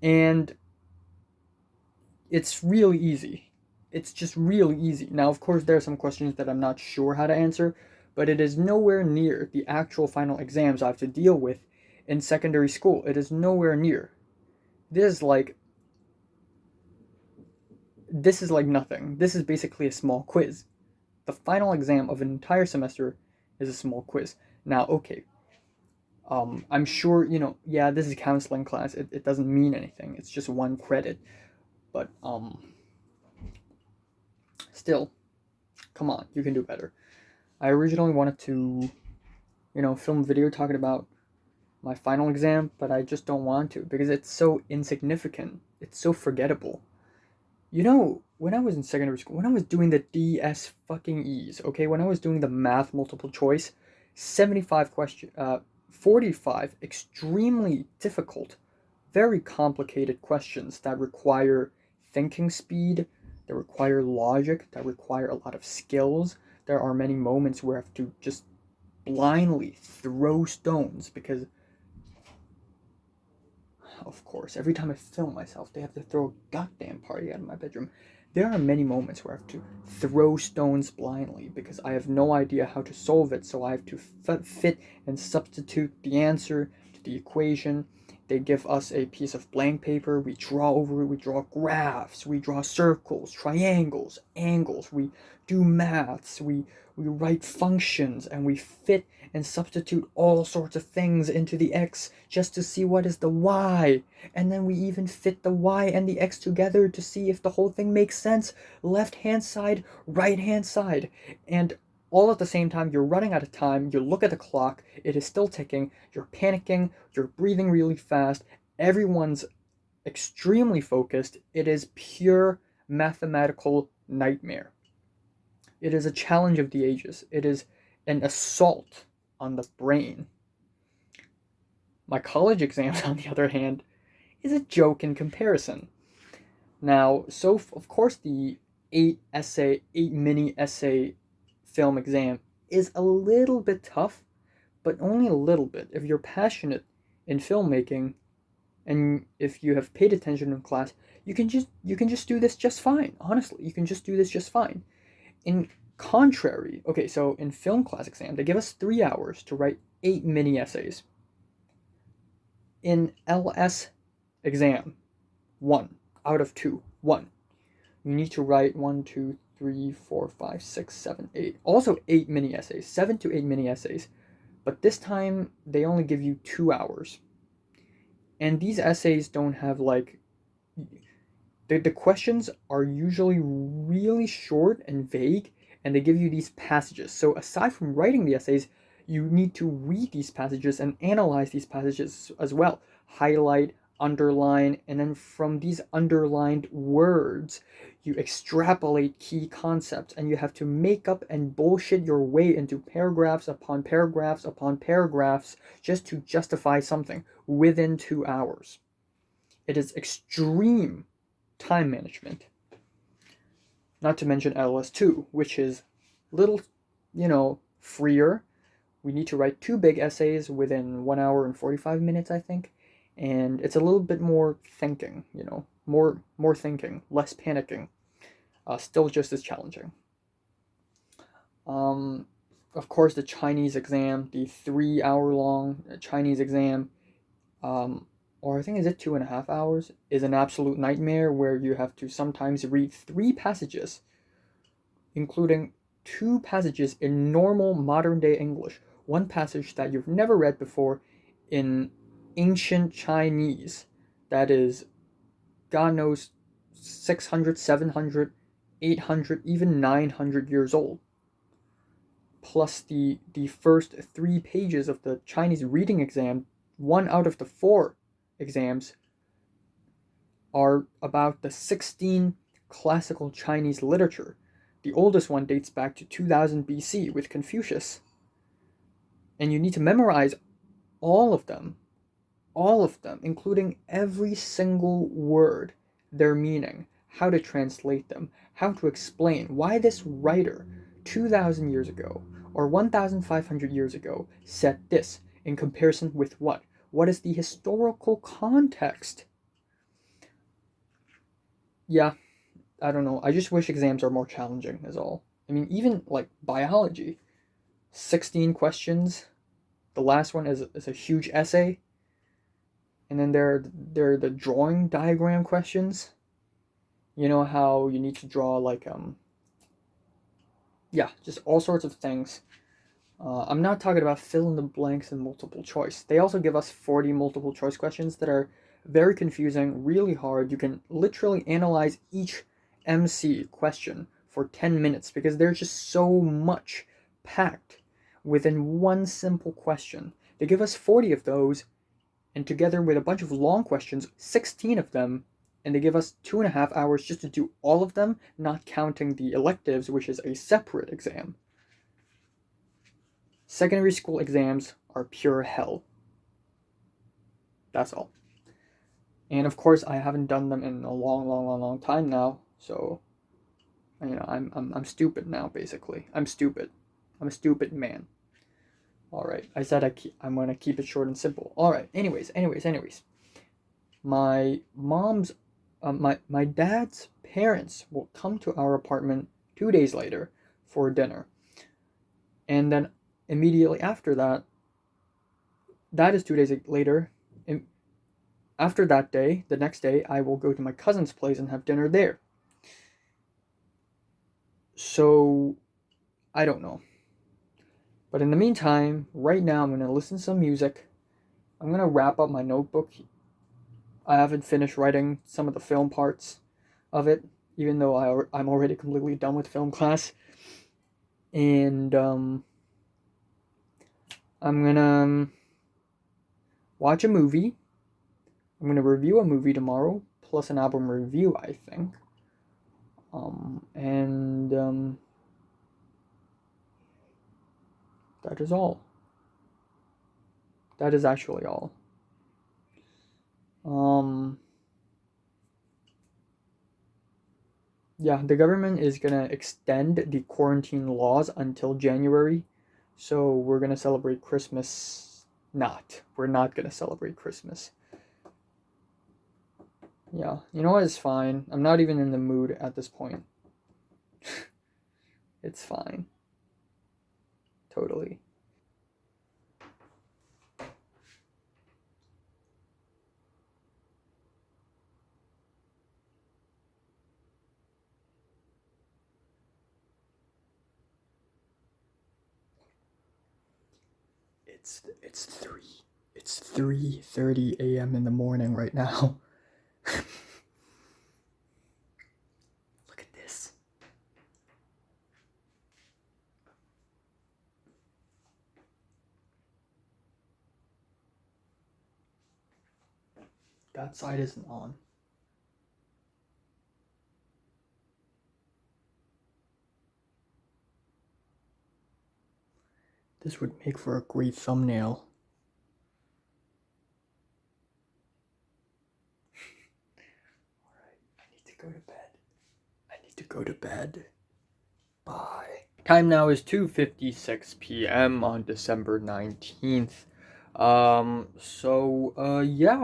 and it's really easy. It's just really easy. Now, of course, there are some questions that I'm not sure how to answer, but it is nowhere near the actual final exams I have to deal with in secondary school. It is nowhere near. This is like this is like nothing. This is basically a small quiz. The final exam of an entire semester is a small quiz. Now, okay, I'm sure, yeah, this is counseling class. It doesn't mean anything. It's just one credit. But, still, come on, you can do better. I originally wanted to, film a video talking about my final exam, but I just don't want to because it's so insignificant. It's so forgettable. When I was in secondary school, when I was doing the DS fucking E's, okay, when I was doing the math multiple choice, 45 extremely difficult, very complicated questions that require thinking speed, that require logic, that require a lot of skills. There are many moments where I have to just blindly throw stones because, of course, every time I film myself, they have to throw a goddamn party out of my bedroom. There are many moments where I have to throw stones blindly because I have no idea how to solve it, so I have to fit and substitute the answer to the equation. They give us a piece of blank paper, we draw over it, we draw graphs, we draw circles, triangles, angles, we do maths, we write functions, and we fit and substitute all sorts of things into the x just to see what is the y. And then we even fit the y and the x together to see if the whole thing makes sense. Left hand side, right hand side. And all at the same time, you're running out of time, you look at the clock, it is still ticking, you're panicking, you're breathing really fast, everyone's extremely focused. It is pure mathematical nightmare. It is a challenge of the ages. It is an assault on the brain. My college exams, on the other hand, is a joke in comparison. Now, so of course the 8 mini essay film exam is a little bit tough, but only a little bit. If you're passionate in filmmaking and if you have paid attention in class, you can just do this just fine. Honestly, you can just do this just fine. In contrary, okay, so in film class exam, they give us 3 hours to write 8 mini essays. In LS exam, 1 out of 2, 1. You need to write 1, 2, 3, 4, 5, 6, 7, 8. Also 8 mini essays, 7 to 8 mini essays. But this time, they only give you 2 hours. And these essays don't have the questions are usually really short and vague, and they give you these passages. So aside from writing the essays, you need to read these passages and analyze these passages as well. Highlight, underline, and then from these underlined words, you extrapolate key concepts, and you have to make up and bullshit your way into paragraphs upon paragraphs upon paragraphs just to justify something within 2 hours. It is extreme time management. Not to mention LS2, which is little, freer. We need to write 2 big essays within 1 hour and 45 minutes, I think. And it's a little bit more thinking, more thinking, less panicking. Still just as challenging. Of course, the Chinese exam, the 3-hour-long Chinese exam, or I think is it 2.5 hours, is an absolute nightmare where you have to sometimes read 3 passages, including 2 passages in normal modern-day English, 1 passage that you've never read before in ancient Chinese, that is, God knows, 600, 700, 800, even 900 years old. Plus the first 3 pages of the Chinese reading exam, 1 out of the 4 exams, are about the 16 classical Chinese literature. The oldest one dates back to 2000 BC with Confucius. And you need to memorize all of them, including every single word, their meaning, how to translate them, how to explain why this writer 2,000 years ago or 1,500 years ago said this. In comparison with what? What is the historical context? Yeah, I don't know. I just wish exams are more challenging, is all. I mean, even like biology, 16 questions. The last one is a huge essay. And then there are the drawing diagram questions. You know how you need to draw like yeah, just all sorts of things. I'm not talking about fill in the blanks and multiple choice. They also give us 40 multiple choice questions that are very confusing, really hard. You can literally analyze each MC question for 10 minutes because there's just so much packed within one simple question. They give us 40 of those, and together with a bunch of long questions, 16 of them, and they give us 2.5 hours just to do all of them, not counting the electives, which is a separate exam. Secondary school exams are pure hell. That's all. And of course, I haven't done them in a long time now. So, I'm stupid now. Basically, I'm stupid. I'm a stupid man. All right. I said I'm gonna keep it short and simple. All right. Anyways. My mom's, my dad's parents will come to our apartment 2 days later for dinner, and then immediately after that, that is 2 days later. After that day, the next day, I will go to my cousin's place and have dinner there. So, I don't know. But in the meantime, right now, I'm going to listen to some music. I'm going to wrap up my notebook. I haven't finished writing some of the film parts of it, even though I'm already completely done with film class. And I'm going to watch a movie. I'm going to review a movie tomorrow, plus an album review, I think. That is all. That is actually all. Yeah, the government is gonna extend the quarantine laws until January, so we're gonna celebrate Christmas. We're not gonna celebrate Christmas. Yeah, you know what? It's fine. I'm not even in the mood at this point. It's fine. Totally. It's 3:30 a.m. in the morning right now. Look at this. That side isn't on. This would make for a great thumbnail. Alright, I need to go to bed. Bye. Time now is 2:56 p.m. on December 19th. Yeah,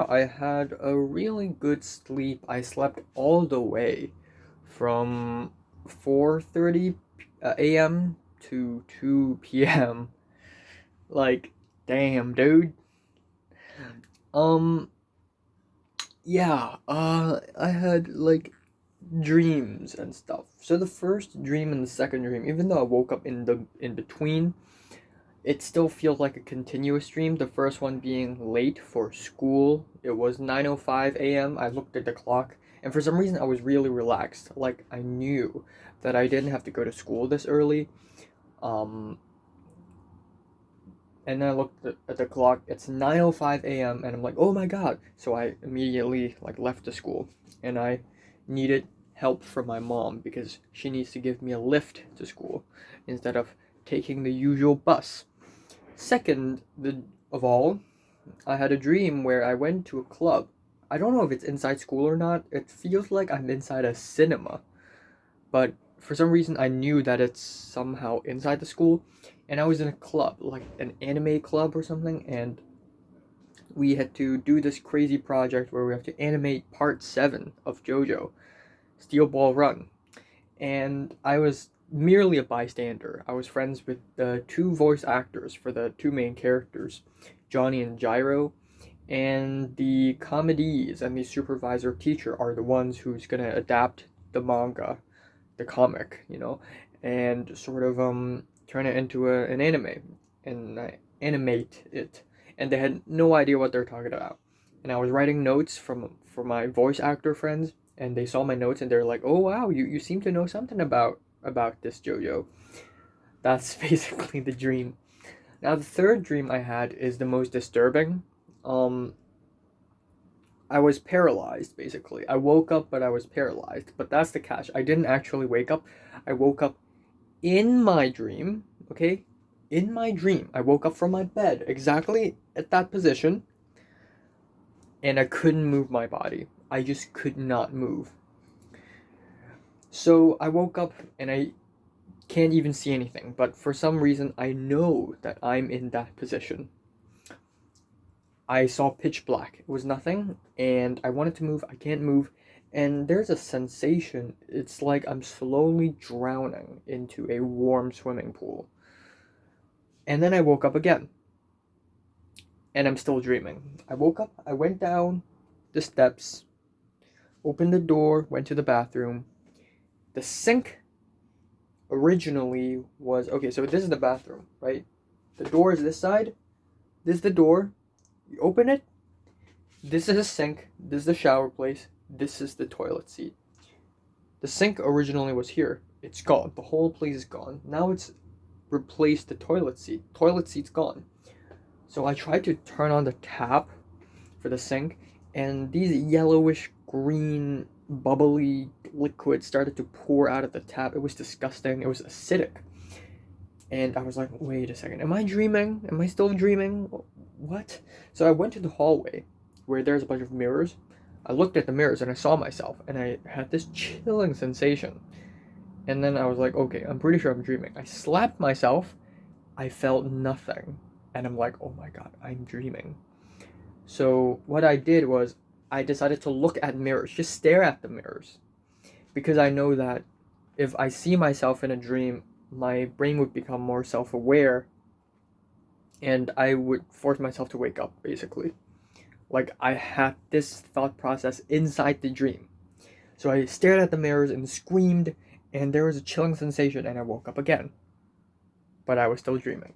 I had a really good sleep. I slept all the way from 4:30 a.m. to 2 p.m. Like, damn, dude. Yeah, I had like dreams and stuff. So the first dream and the second dream, even though I woke up in between, it still feels like a continuous dream. The first one being late for school. It was 9:05 a.m. I looked at the clock, and for some reason I was really relaxed. Like I knew that I didn't have to go to school this early. And then I looked at the clock. It's 9:05 a.m. and I'm like, "Oh my god." So I immediately like left the school, and I needed help from my mom because she needs to give me a lift to school instead of taking the usual bus. Second of all, I had a dream where I went to a club. I don't know if it's inside school or not. It feels like I'm inside a cinema, but for some reason I knew that it's somehow inside the school. and I was in a club, like an anime club or something, and we had to do this crazy project where we have to animate part 7 of JoJo, Steel Ball Run. And I was merely a bystander. I was friends with the 2 voice actors for the 2 main characters, Johnny and Gyro, and the comedies and the supervisor teacher are the ones who's gonna adapt the manga, the comic, and sort of turn it into an anime and animate it. And they had no idea what they're talking about. And I was writing notes for my voice actor friends, and they saw my notes and they're like, "Oh wow, you seem to know something about this JoJo." That's basically the dream. Now the third dream I had is the most disturbing. Um, I was paralyzed basically. I woke up, but I was paralyzed. But that's the catch. I didn't actually wake up. I woke up in my dream. Okay, in my dream, I woke up from my bed exactly at that position, and I couldn't move my body. I just could not move. So I woke up and I can't even see anything, but for some reason I know that I'm in that position. I saw pitch black. It was nothing, and I wanted to move. I can't move, and there's a sensation. It's like I'm slowly drowning into a warm swimming pool. And then I woke up again, and I'm still dreaming. I woke up, I went down the steps, opened the door, went to the bathroom. The sink originally was okay, so this is the bathroom, right? The door is this side. This is the door. You open it. This is a sink. This is the shower place. This is the toilet seat. The sink originally was here. It's gone. The whole place is gone. Now it's replaced the toilet seat. Toilet seat's gone. So I tried to turn on the tap for the sink, and these yellowish green bubbly liquid started to pour out of the tap. It was disgusting. It was acidic. And I was like, wait a second, am I dreaming? Am I still dreaming? What? So I went to the hallway where there's a bunch of mirrors. I looked at the mirrors and I saw myself, and I had this chilling sensation. And then I was like, okay, I'm pretty sure I'm dreaming. I slapped myself. I felt nothing. And I'm like, oh my god, I'm dreaming. So what I did was I decided to look at mirrors, just stare at the mirrors. Because I know that if I see myself in a dream, my brain would become more self-aware, and I would force myself to wake up, basically. Like, I had this thought process inside the dream. So I stared at the mirrors and screamed, and there was a chilling sensation, and I woke up again. But I was still dreaming.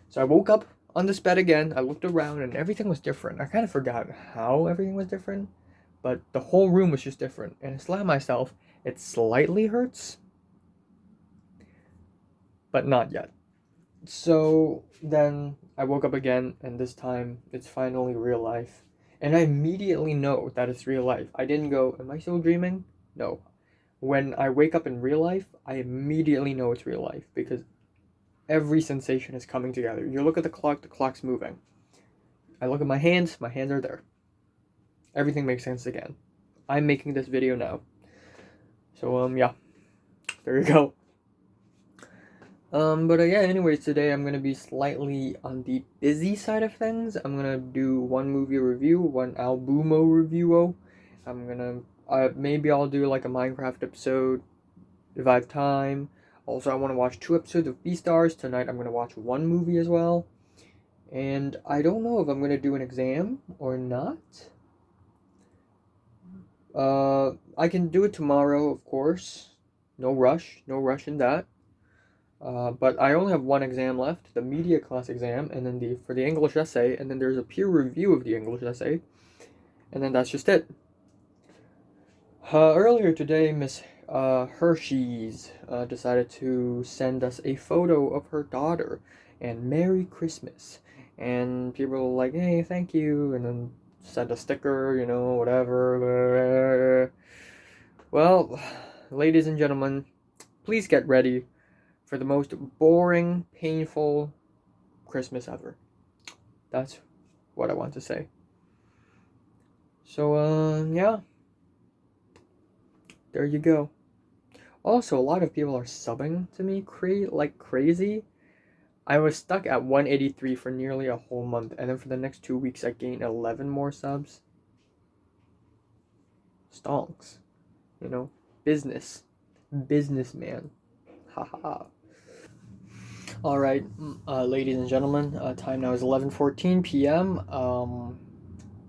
So I woke up on this bed again, I looked around, and everything was different. I kind of forgot how everything was different, but the whole room was just different. And I slapped myself. It slightly hurts, but not yet. So then I woke up again, and this time it's finally real life. And I immediately know that it's real life. I didn't go, am I still dreaming? No. When I wake up in real life, I immediately know it's real life because every sensation is coming together. You look at the clock's moving. I look at my hands are there. Everything makes sense again. I'm making this video now. So, yeah. There you go. Yeah, anyways, today I'm gonna be slightly on the busy side of things. I'm gonna do one movie review, one albumo review. I'm gonna, maybe I'll do like a Minecraft episode if I have time. Also, I want to watch 2 episodes of Beastars. Tonight I'm gonna watch one movie as well. And I don't know if I'm gonna do an exam or not. I can do it tomorrow, of course. No rush in that. But I only have one exam left, the media class exam, and then for the English essay, and then there's a peer review of the English essay, and then that's just it. Earlier today, Miss Hershey's decided to send us a photo of her daughter, and Merry Christmas, and people were like, hey, thank you, and then sent a sticker, whatever. Well, ladies and gentlemen, please get ready for the most boring, painful Christmas ever. That's what I want to say. So, yeah. There you go. Also, a lot of people are subbing to me like crazy. I was stuck at 183 for nearly a whole month, and then for the next 2 weeks, I gained 11 more subs. Stonks, you know, business, businessman. Haha. All right, ladies and gentlemen, time now is 11:14 p.m.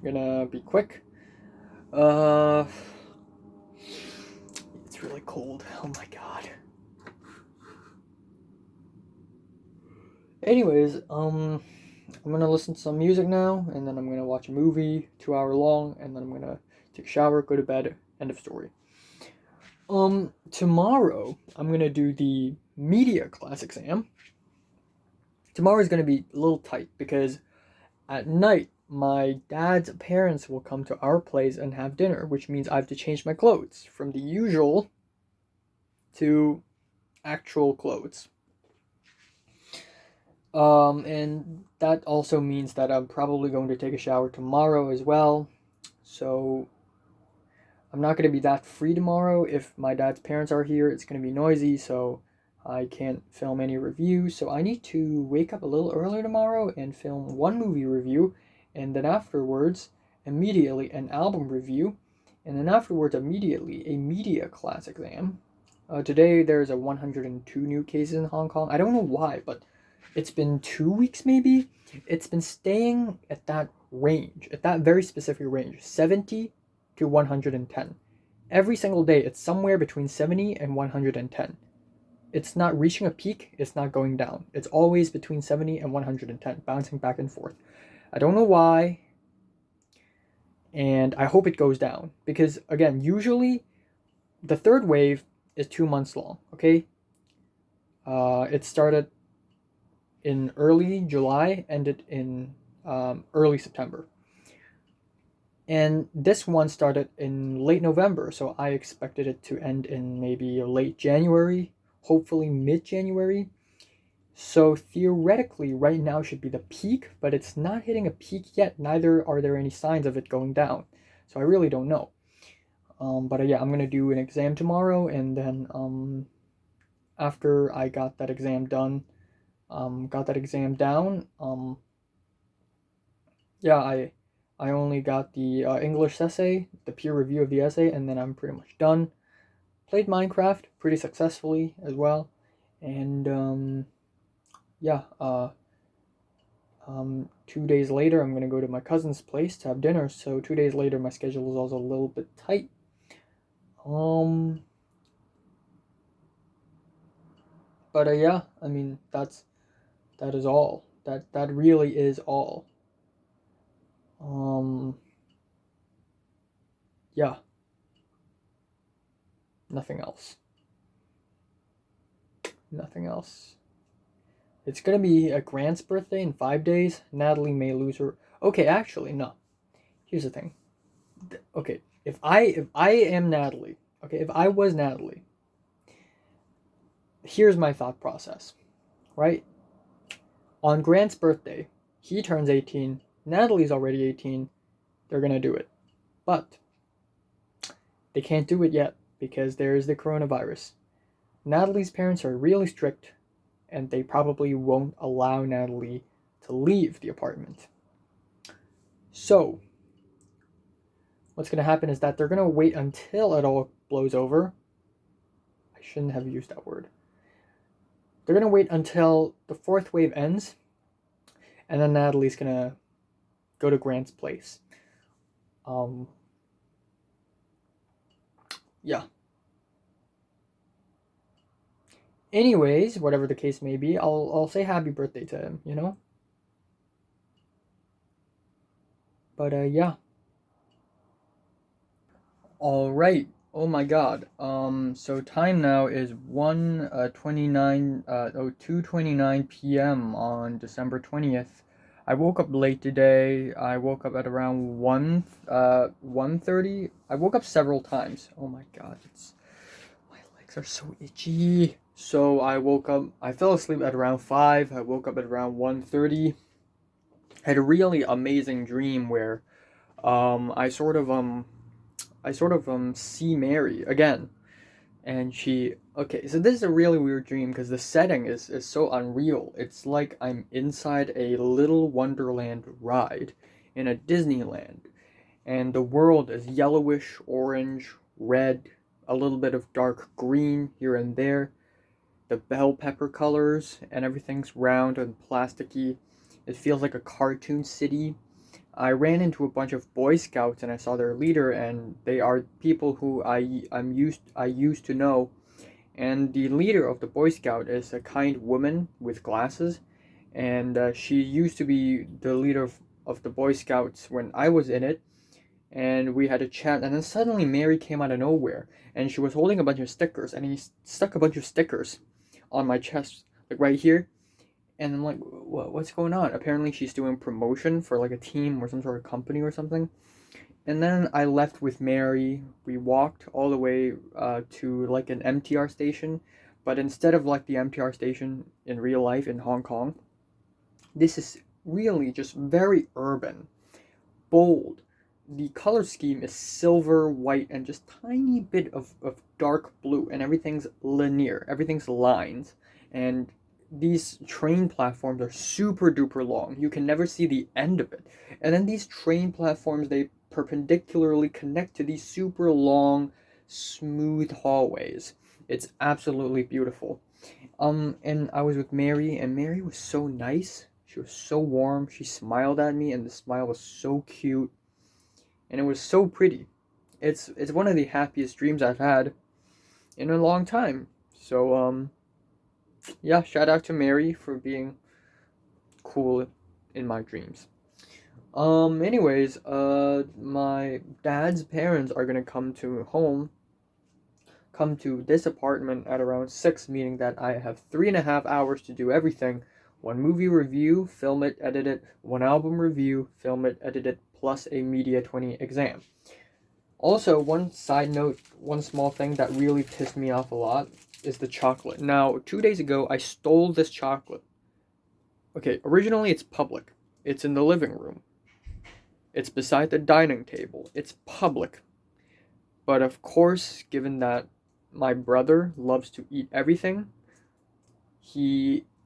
Gonna be quick. Uh, it's really cold. Oh my god. Anyways, I'm gonna listen to some music now, and then I'm gonna watch a movie, 2 hour long, and then I'm gonna take a shower, go to bed. End of story. Tomorrow I'm gonna do the media class exam. Tomorrow is gonna be a little tight because at night my dad's parents will come to our place and have dinner, which means I have to change my clothes from the usual to actual clothes. And that also means that I'm probably going to take a shower tomorrow as well. So I'm not going to be that free tomorrow. If my dad's parents are here, it's going to be noisy, so I can't film any reviews. So I need to wake up a little earlier tomorrow and film one movie review, and then afterwards, immediately an album review, and then afterwards, immediately a media class exam. Today, there's a 102 new cases in Hong Kong. I don't know why, but it's been 2 weeks maybe. It's been staying at that range, at that very specific range, 70 to 110. Every single day, it's somewhere between 70 and 110. It's not reaching a peak, it's not going down. It's always between 70 and 110, bouncing back and forth. I don't know why, and I hope it goes down. Because, again, usually the third wave is 2 months long, okay? It started in early July, ended in early September. And this one started in late November, so I expected it to end in maybe late January, hopefully mid-January. So theoretically, right now should be the peak, but it's not hitting a peak yet. Neither are there any signs of it going down. So I really don't know. But yeah, I'm going to do an exam tomorrow, and then after I got that exam done, got that exam down, yeah, I only got the English essay, the peer review of the essay, and then I'm pretty much done. Played Minecraft pretty successfully as well, and yeah, 2 days later I'm gonna go to my cousin's place to have dinner. So 2 days later, my schedule is also a little bit tight. But yeah, I mean that is all. That really is all. Yeah, nothing else. Nothing else. It's gonna be a Grant's birthday in 5 days. Natalie may lose her. Okay, actually, no. Here's the thing. Okay, if I am Natalie, okay, if I was Natalie, here's my thought process, right? On Grant's birthday, he turns 18. Natalie's already 18. They're gonna do it, but they can't do it yet because there's the coronavirus. Natalie's parents are really strict, and they probably won't allow Natalie to leave the apartment. So, what's going to happen is that they're going to wait until it all blows over. I shouldn't have used that word. They're going to wait until the fourth wave ends, and then Natalie's going to go to Grant's place. Yeah. Anyways, whatever the case may be, I'll say happy birthday to him, you know? But yeah. All right. Oh my God. So time now is 2:29 p.m. on December 20th. I woke up late today. I woke up at around 1:30. I woke up several times. Oh my God, my legs are so itchy. So I fell asleep at around 5. I woke up at around 1:30. Had a really amazing dream where I sort of see Mary again. And okay, so this is a really weird dream because the setting is so unreal. It's like I'm inside a little Wonderland ride in a Disneyland, and the world is yellowish, orange, red, a little bit of dark green here and there. The bell pepper colors, and everything's round and plasticky. It feels like a cartoon city. I ran into a bunch of Boy Scouts and I saw their leader, and they are people who I used to know. And the leader of the Boy Scout is a kind woman with glasses, and she used to be the leader of the Boy Scouts when I was in it. And we had a chat, and then suddenly Mary came out of nowhere, and she was holding a bunch of stickers, and he stuck a bunch of stickers on my chest, like right here. And I'm like, what's going on? Apparently, she's doing promotion for like a team or some sort of company or something. And then I left with Mary. We walked all the way to like an MTR station, but instead of like the MTR station in real life in Hong Kong, this is really just very urban, bold. The color scheme is silver, white, and just tiny bit of dark blue, and everything's linear, everything's lines. And these train platforms are super duper long. You can never see the end of it. And then these train platforms, they perpendicularly connect to these super long, smooth hallways. It's absolutely beautiful. And I was with Mary, and Mary was so nice. She was so warm. She smiled at me, and the smile was so cute, and it was so pretty. It's one of the happiest dreams I've had in a long time. So yeah, shout out to Mary for being cool in my dreams. Anyways, my dad's parents are gonna come to this apartment at around 6, meaning that I have 3.5 hours to do everything. One movie review, film it, edit it. One album review, film it, edit it, plus a Media 20 exam. Also, one side note, one small thing that really pissed me off a lot is the chocolate. Now, 2 days ago, I stole this chocolate. Okay, originally it's public. It's in the living room. It's beside the dining table. It's public. But of course, given that my brother loves to eat everything,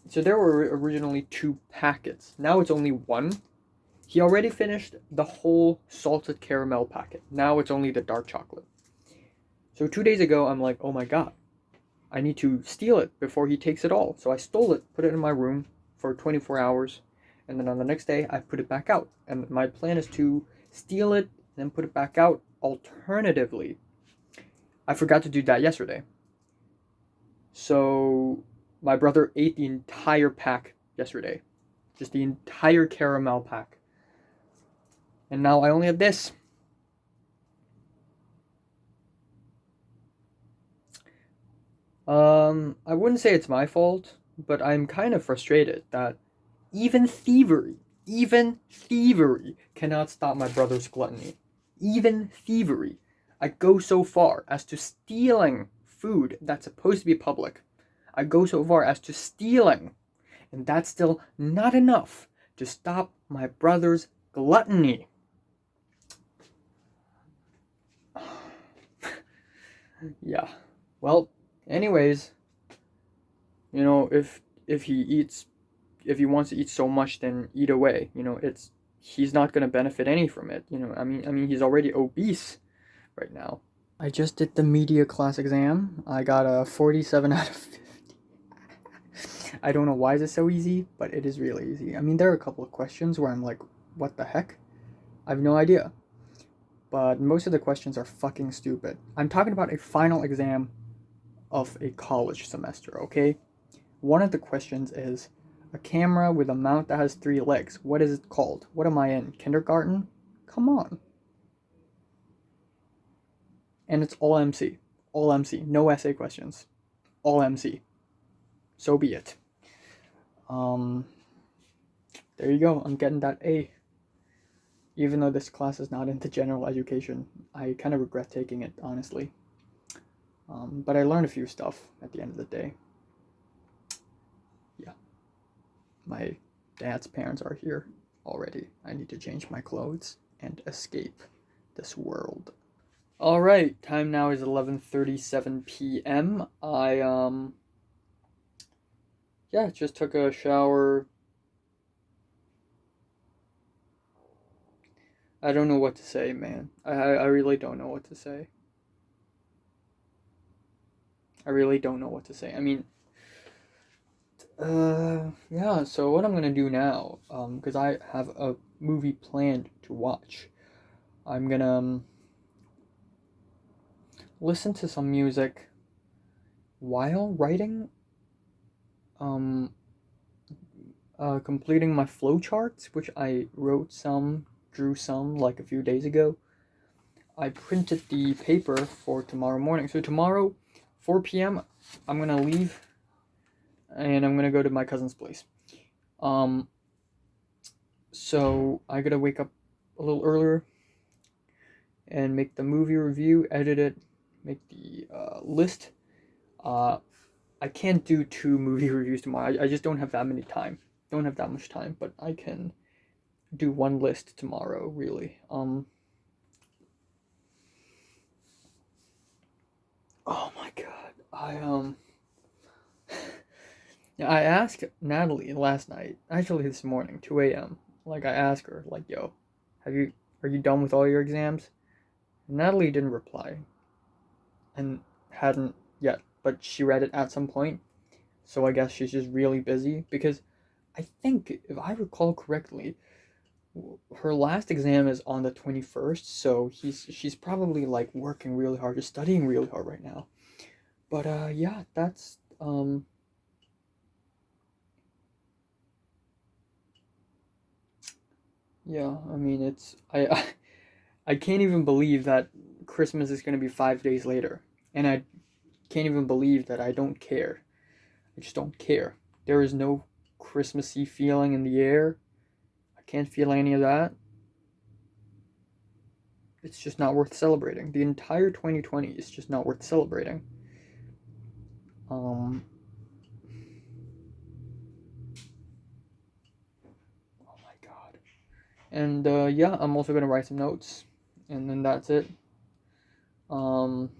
so there were originally 2 packets. Now it's only one. He already finished the whole salted caramel packet. Now it's only the dark chocolate. So 2 days ago, I'm like, oh my god, I need to steal it before he takes it all. So I stole it, put it in my room for 24 hours, and then on the next day, I put it back out. And my plan is to steal it, then put it back out. Alternatively, I forgot to do that yesterday. So my brother ate the entire pack yesterday. Just the entire caramel pack. And now I only have this. I wouldn't say it's my fault, but I'm kind of frustrated that even thievery cannot stop my brother's gluttony. Even thievery. I go so far as to stealing food that's supposed to be public. I go so far as to stealing, and that's still not enough to stop my brother's gluttony. Yeah. Well, anyways, if he wants to eat so much, then eat away. He's not gonna benefit any from it. I mean, he's already obese right now. I just did the media class exam. I got a 47 out of 50. I don't know why it's so easy, but it is really easy. I mean, there are a couple of questions where I'm like, what the heck? I have no idea. But most of the questions are fucking stupid. I'm talking about a final exam of a college semester, okay? One of the questions is a camera with a mount that has 3 legs. What is it called? What am I in? Kindergarten? Come on. And it's all MC. All MC. No essay questions. All MC. So be it. There you go. I'm getting that A. Even though this class is not into general education, I kind of regret taking it, honestly. But I learned a few stuff at the end of the day. Yeah. My dad's parents are here already. I need to change my clothes and escape this world. All right, time now is 11:37 p.m. Yeah, just took a shower. I don't know what to say, man. I really don't know what to say. I really don't know what to say. I mean, yeah, so what I'm gonna do now, because I have a movie planned to watch, I'm gonna listen to some music while writing, um, completing my flowcharts, which I wrote some, drew some like a few days ago. I printed the paper for tomorrow morning. So tomorrow, 4 p.m., I'm gonna leave and I'm gonna go to my cousin's place. Um, so I gotta wake up a little earlier and make the movie review, edit it, make the list. Uh, I can't do two movie reviews tomorrow. I just don't have that many time. Don't have that much time, but I can do one list tomorrow. Really. Oh my god. I asked Natalie last night, actually this morning, 2 a.m. Like I asked her, like, yo, are you done with all your exams? Natalie didn't reply and hadn't yet, but she read it at some point. So I guess she's just really busy because I think if I recall correctly, her last exam is on the 21st, so she's probably like working really hard, just studying really hard right now. But yeah, that's yeah, I mean it's I can't even believe that Christmas is going to be 5 days later. And I can't even believe that I don't care. I just don't care. There is no Christmassy feeling in the air. I can't feel any of that. It's just not worth celebrating. The entire 2020 is just not worth celebrating. Um, oh my god. And yeah, I'm also gonna write some notes, and then that's it. Um,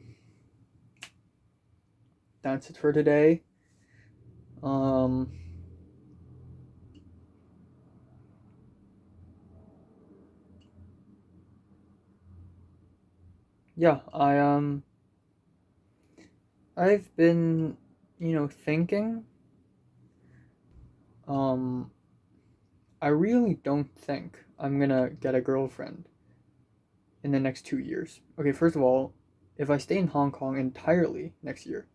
that's it for today. Um, yeah, I've been, thinking. Um, I really don't think I'm gonna get a girlfriend in the next 2 years. Okay, first of all, if I stay in Hong Kong entirely next year,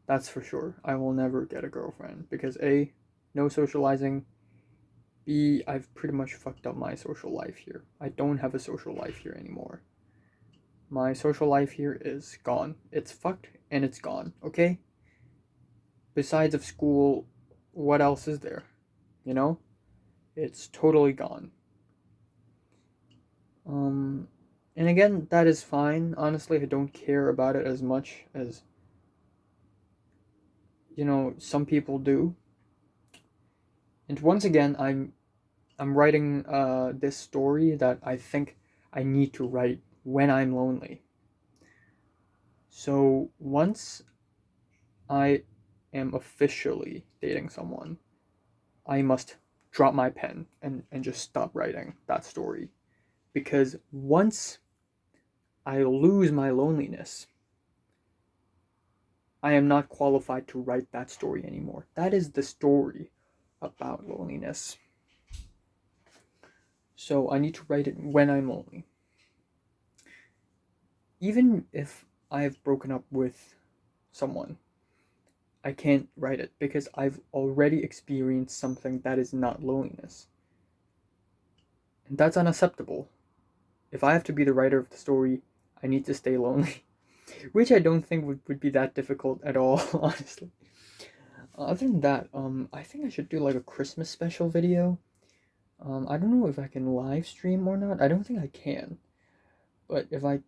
that's for sure. I will never get a girlfriend because A, no socializing. B, I've pretty much fucked up my social life here. I don't have a social life here anymore. My social life here is gone. It's fucked and it's gone, okay? Besides of school, what else is there? You know? It's totally gone. Um, and again, that is fine. Honestly, I don't care about it as much as, some people do. And once again, I'm writing this story that I think I need to write when I'm lonely. So once I am officially dating someone, I must drop my pen and just stop writing that story. Because once I lose my loneliness, I am not qualified to write that story anymore. That is the story about loneliness. So I need to write it when I'm lonely. Even if I've broken up with someone, I can't write it because I've already experienced something that is not loneliness. And that's unacceptable. If I have to be the writer of the story, I need to stay lonely. Which I don't think would be that difficult at all, honestly. Other than that, I think I should do like a Christmas special video. I don't know if I can live stream or not. I don't think I can. But if I,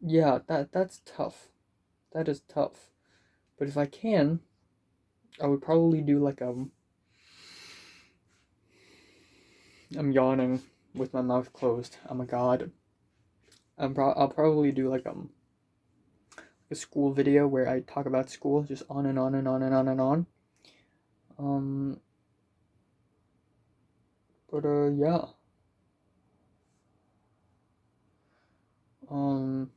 yeah, that's tough. That is tough. But if I can, I would probably do like I'm yawning with my mouth closed. I'm a god. I'll probably do like a school video where I talk about school, just on and on and on and on and on. Um, but yeah. Um,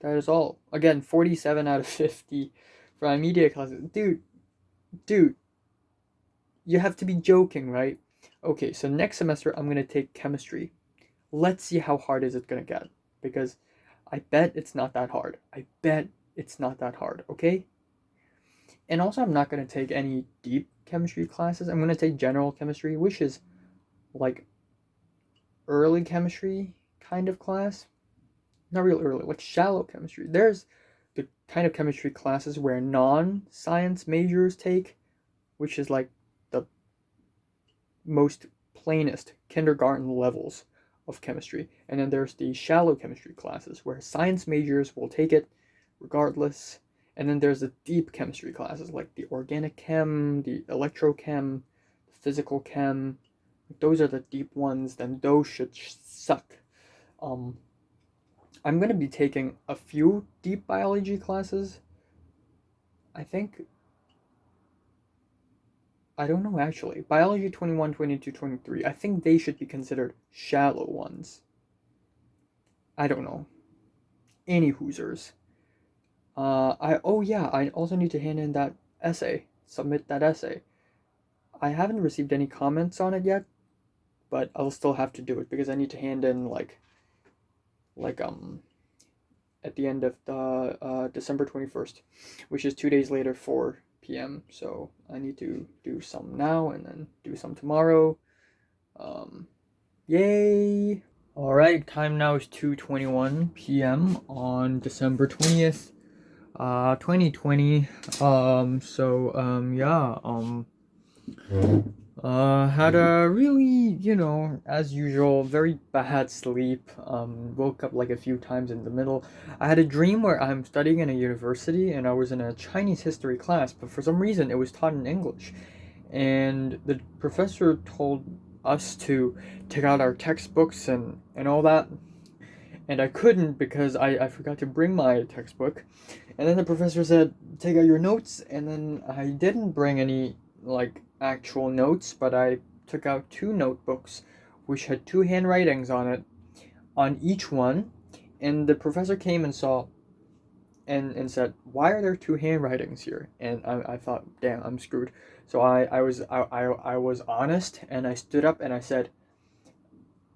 that is all. Again, 47 out of 50 for my media classes. Dude, you have to be joking, right? Okay, so next semester I'm gonna take chemistry. Let's see how hard is it gonna get, because I bet it's not that hard. I bet it's not that hard. Okay. And also, I'm not gonna take any deep chemistry classes. I'm gonna take general chemistry, which is like early chemistry kind of class. Not real early, like shallow chemistry. There's the kind of chemistry classes where non-science majors take, which is like the most plainest kindergarten levels of chemistry. And then there's the shallow chemistry classes where science majors will take it regardless. And then there's the deep chemistry classes like the organic chem, the electrochem, the physical chem. Those are the deep ones. Then those should suck. I'm going to be taking a few deep biology classes. I think, I don't know actually. Biology 21, 22, 23. I think they should be considered shallow ones. I don't know. Any Hoosers. I also need to hand in that essay. Submit that essay. I haven't received any comments on it yet, but I'll still have to do it because I need to hand in like at the end of the December 21st, which is 2 days later, 4 p.m. So I need to do some now and then do some tomorrow. Yay! All right, time now is 2:21 p.m. on December 20th, 2020. Had a really, as usual, very bad sleep. Woke up like a few times in the middle. I had a dream where I'm studying in a university and I was in a Chinese history class, but for some reason it was taught in English. And the professor told us to take out our textbooks and all that. And I couldn't because I forgot to bring my textbook. And then the professor said, take out your notes. And then I didn't bring any, like, actual notes, but I took out two notebooks, which had two handwritings on it, on each one. And the professor came and saw and said, why are there two handwritings here? And I thought, damn, I'm screwed. So I was honest, and I stood up and I said,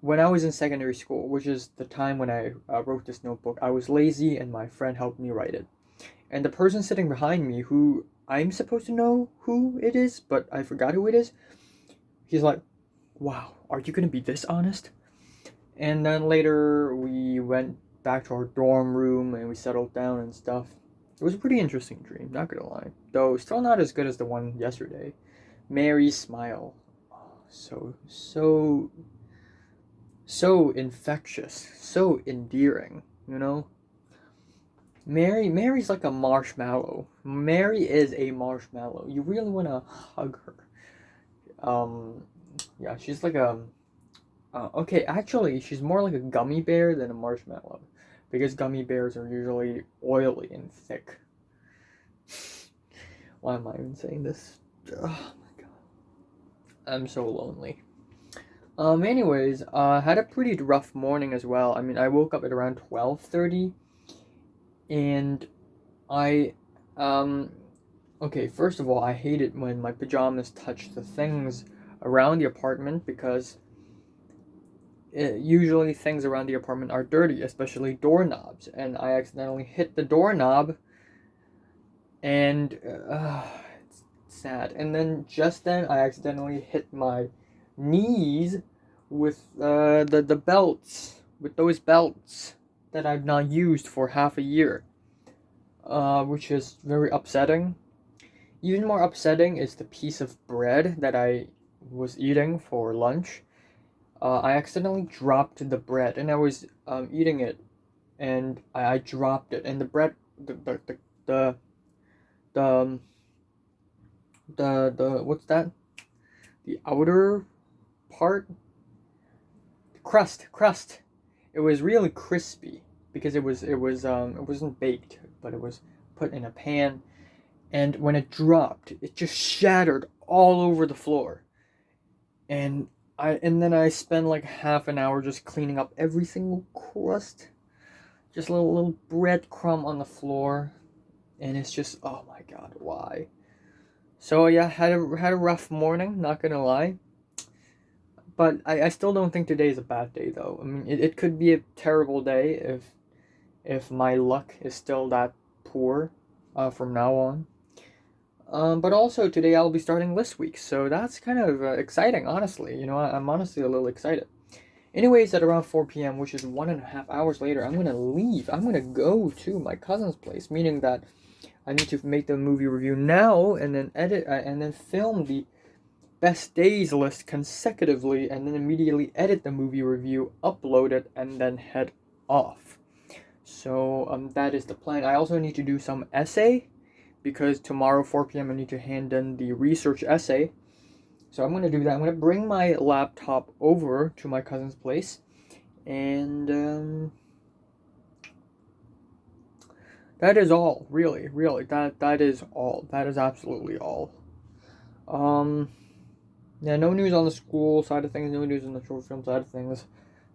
when I was in secondary school, which is the time when I wrote this notebook, I was lazy and my friend helped me write it. And the person sitting behind me, who I'm supposed to know who it is, but I forgot who it is, he's like, wow, are you going to be this honest? And then later we went back to our dorm room and we settled down and stuff. It was a pretty interesting dream, not gonna lie. Though still not as good as the one yesterday. Mary's smile. Oh, so infectious, so endearing, Mary's like a marshmallow. Mary is a marshmallow. You really want to hug her. Yeah, she's like okay, actually, she's more like a gummy bear than a marshmallow, because gummy bears are usually oily and thick. Why am I even saying this? Oh my god. I'm so lonely. Anyways, had a pretty rough morning as well. I mean, I woke up at around 12:30, and okay, first of all, I hate it when my pajamas touch the things around the apartment, because usually things around the apartment are dirty, especially doorknobs, and I accidentally hit the doorknob, and it's sad. And then just then, I accidentally hit my knees with the belts, with those belts that I've not used for half a year, which is very upsetting. Even more upsetting is the piece of bread that I was eating for lunch. I accidentally dropped the bread, and I was eating it, and I dropped it, and the bread, the the the what's that? The outer part, crust. it was really crispy because it wasn't baked, but it was put in a pan, and when it dropped, it just shattered all over the floor. And then I spent like half an hour just cleaning up every single crust, just a little breadcrumb on the floor, and it's just, oh my god, why? So yeah, had a rough morning, not gonna lie. But I still don't think today is a bad day though. I mean, it could be a terrible day if my luck is still that poor from now on. But also today I'll be starting this week, so that's kind of exciting, honestly. I'm honestly a little excited. Anyways, at around 4 p.m., which is 1.5 hours later, I'm gonna leave. I'm gonna go to my cousin's place, meaning that I need to make the movie review now and then edit and then film the best days list consecutively and then immediately edit the movie review, upload it, and then head off. So that is the plan. I also need to do some essay because tomorrow 4 p.m. I need to hand in the research essay. So I'm going to do that. I'm going to bring my laptop over to my cousin's place, and that is all, really. That is all. That is absolutely all. Yeah, no news on the school side of things, no news on the short film side of things.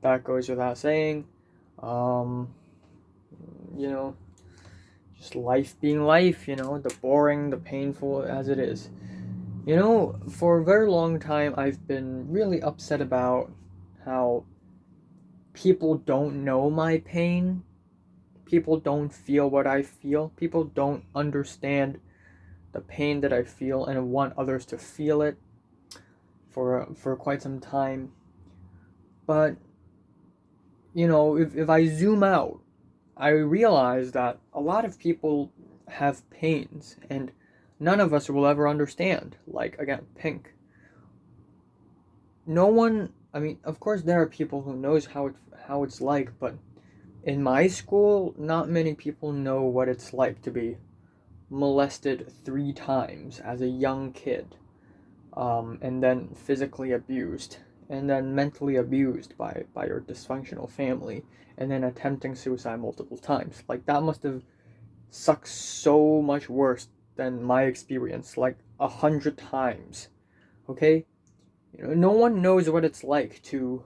That goes without saying. You know, just life being life, the boring, the painful as it is. For a very long time, I've been really upset about how people don't know my pain. People don't feel what I feel. People don't understand the pain that I feel and want others to feel it for quite some time. But, if I zoom out, I realize that a lot of people have pains and none of us will ever understand. Like, again, Pink. No one, I mean, of course there are people who knows how it's like, but in my school, not many people know what it's like to be molested 3 times as a young kid, and then physically abused, and then mentally abused by your dysfunctional family, and then attempting suicide multiple times. Like, that must have sucked so much worse than my experience, like 100 times. Okay? No one knows what it's like to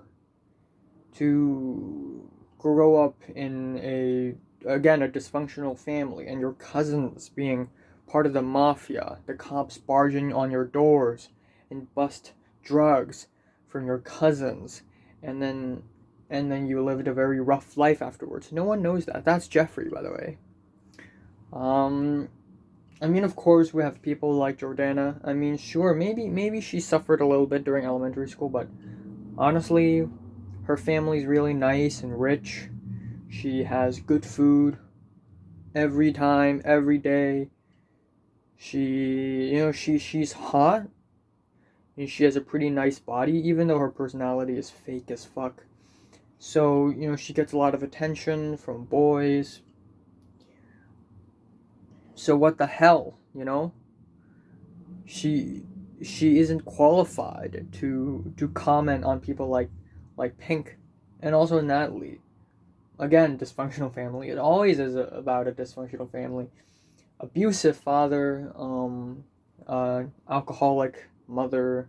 grow up in a dysfunctional family, and your cousins being part of the mafia, the cops barging on your doors and bust drugs from your cousins, and then you lived a very rough life afterwards. No one knows that. That's Jeffrey, by the way. I mean, of course, we have people like Jordana. I mean, sure, maybe she suffered a little bit during elementary school, but honestly, her family's really nice and rich. She has good food every time, every day. She's hot, and she has a pretty nice body, even though her personality is fake as fuck. So, she gets a lot of attention from boys. So what the hell, She isn't qualified to comment on people like Pink and also Natalie. Again, dysfunctional family. It always is about a dysfunctional family. Abusive father, alcoholic mother,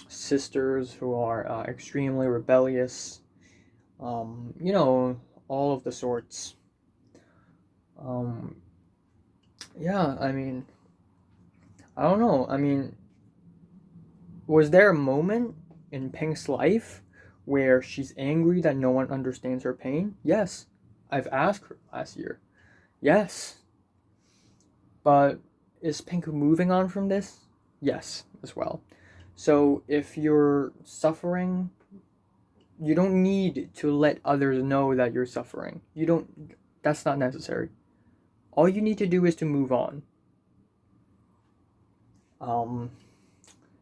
sisters who are extremely rebellious, all of the sorts. Yeah, I mean, I don't know. I mean, was there a moment in Pink's life where she's angry that no one understands her pain? Yes. I've asked her last year. Yes. But is Pink moving on from this? Yes, as well. So if you're suffering, you don't need to let others know that you're suffering. That's not necessary. All you need to do is to move on.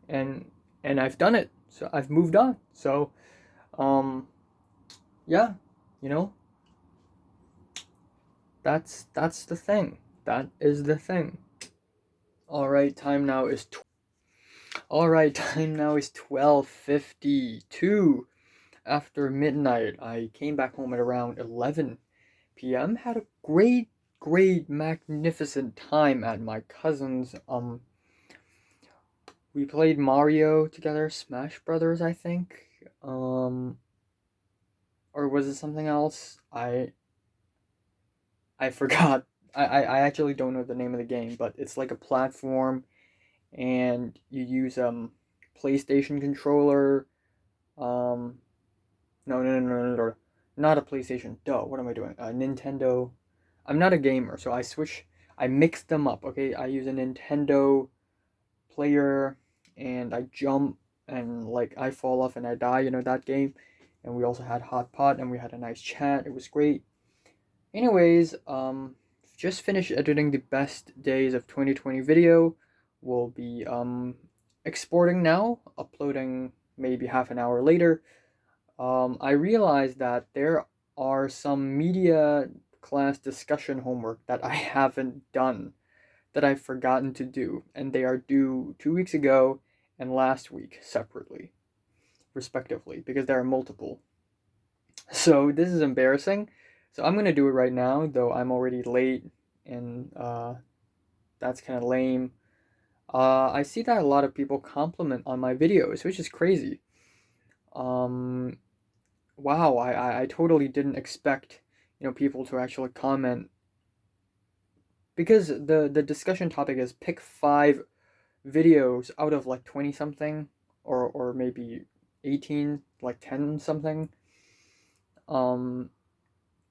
And I've done it. So I've moved on. So yeah, that's the thing. That is the thing. All right, time now is 12:52. after midnight. I came back home at around 11 p.m. Had a great, magnificent time at my cousin's. We played Mario together, Smash Brothers, I think. Um, or was it something else? I forgot. I actually don't know the name of the game, but it's like a platform, and you use PlayStation controller. Um, no, not a PlayStation. Duh, what am I doing? A Nintendo. I'm not a gamer, so I switch. I mix them up. Okay, I use a Nintendo player, and I jump, and like I fall off and I die. You know that game. And we also had hot pot, and we had a nice chat. It was great. Anyways, just finished editing the best days of 2020 video. We'll be exporting now, uploading maybe half an hour later. I realized that there are some media class discussion homework that I haven't done, that I've forgotten to do, and they are due 2 weeks ago and last week separately, respectively, because there are multiple. So this is embarrassing. So I'm gonna do it right now, though I'm already late, and that's kind of lame. I see that a lot of people compliment on my videos, which is crazy. Um, wow, I totally didn't expect, people to actually comment, because the discussion topic is pick 5 videos out of like 20 something, or maybe 18, like 10 something. Um,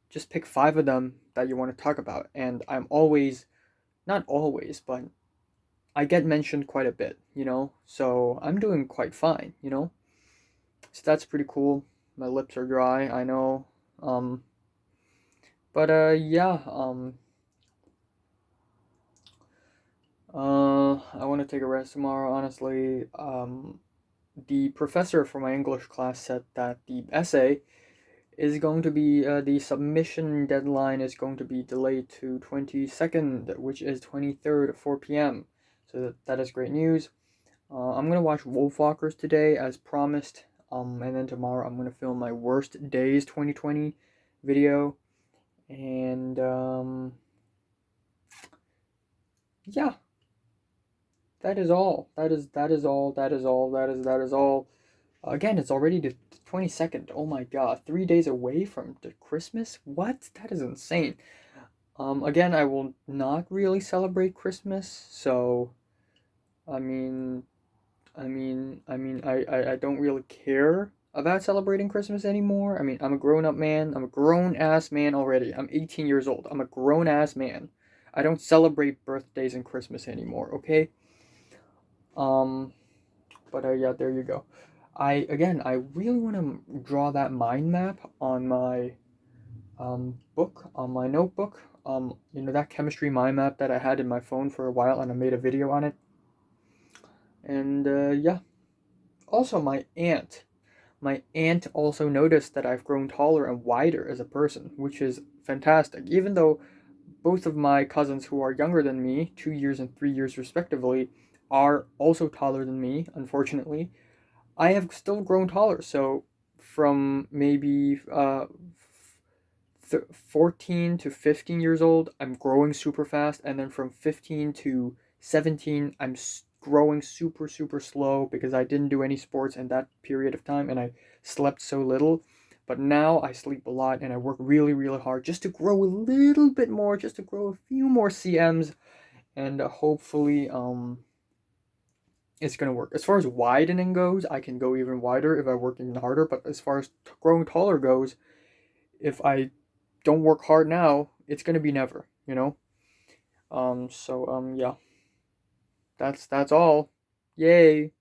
just pick 5 of them that you want to talk about, and I'm always, not always, but I get mentioned quite a bit. So I'm doing quite fine. So that's pretty cool. My lips are dry, I know. Um, but yeah. I want to take a rest tomorrow. Honestly, the professor for my English class said that the essay is going to be the submission deadline is going to be delayed to 22nd, which is 23rd at 4 p.m. So that is great news. I'm gonna watch Wolfwalkers today as promised. And then tomorrow I'm gonna film my worst days 2020 video. And yeah, that is all. That is all. Again, it's already the 22nd. Oh my god, 3 days away from the Christmas? What? That is insane. Again, I will not really celebrate Christmas, so I mean, I don't really care about celebrating Christmas anymore. I mean, I'm a grown up man. I'm a grown ass man already. I'm 18 years old. I'm a grown ass man. I don't celebrate birthdays and Christmas anymore, okay? Um, but yeah, there you go. I really want to draw that mind map on my book, on my notebook. That chemistry mind map that I had in my phone for a while, and I made a video on it. And yeah. Also, my aunt also noticed that I've grown taller and wider as a person, which is fantastic. Even though both of my cousins, who are younger than me, 2 years and 3 years respectively, are also taller than me, unfortunately, I have still grown taller. So from maybe 14 to 15 years old, I'm growing super fast. And then from 15 to 17, I'm growing super, super slow because I didn't do any sports in that period of time and I slept so little. But now I sleep a lot and I work really, really hard just to grow a little bit more, just to grow a few more CMs, and hopefully it's gonna work. As far as widening goes, I can go even wider if I work even harder. But as far as growing taller goes, if I don't work hard now, it's gonna be never. So yeah, that's all. Yay.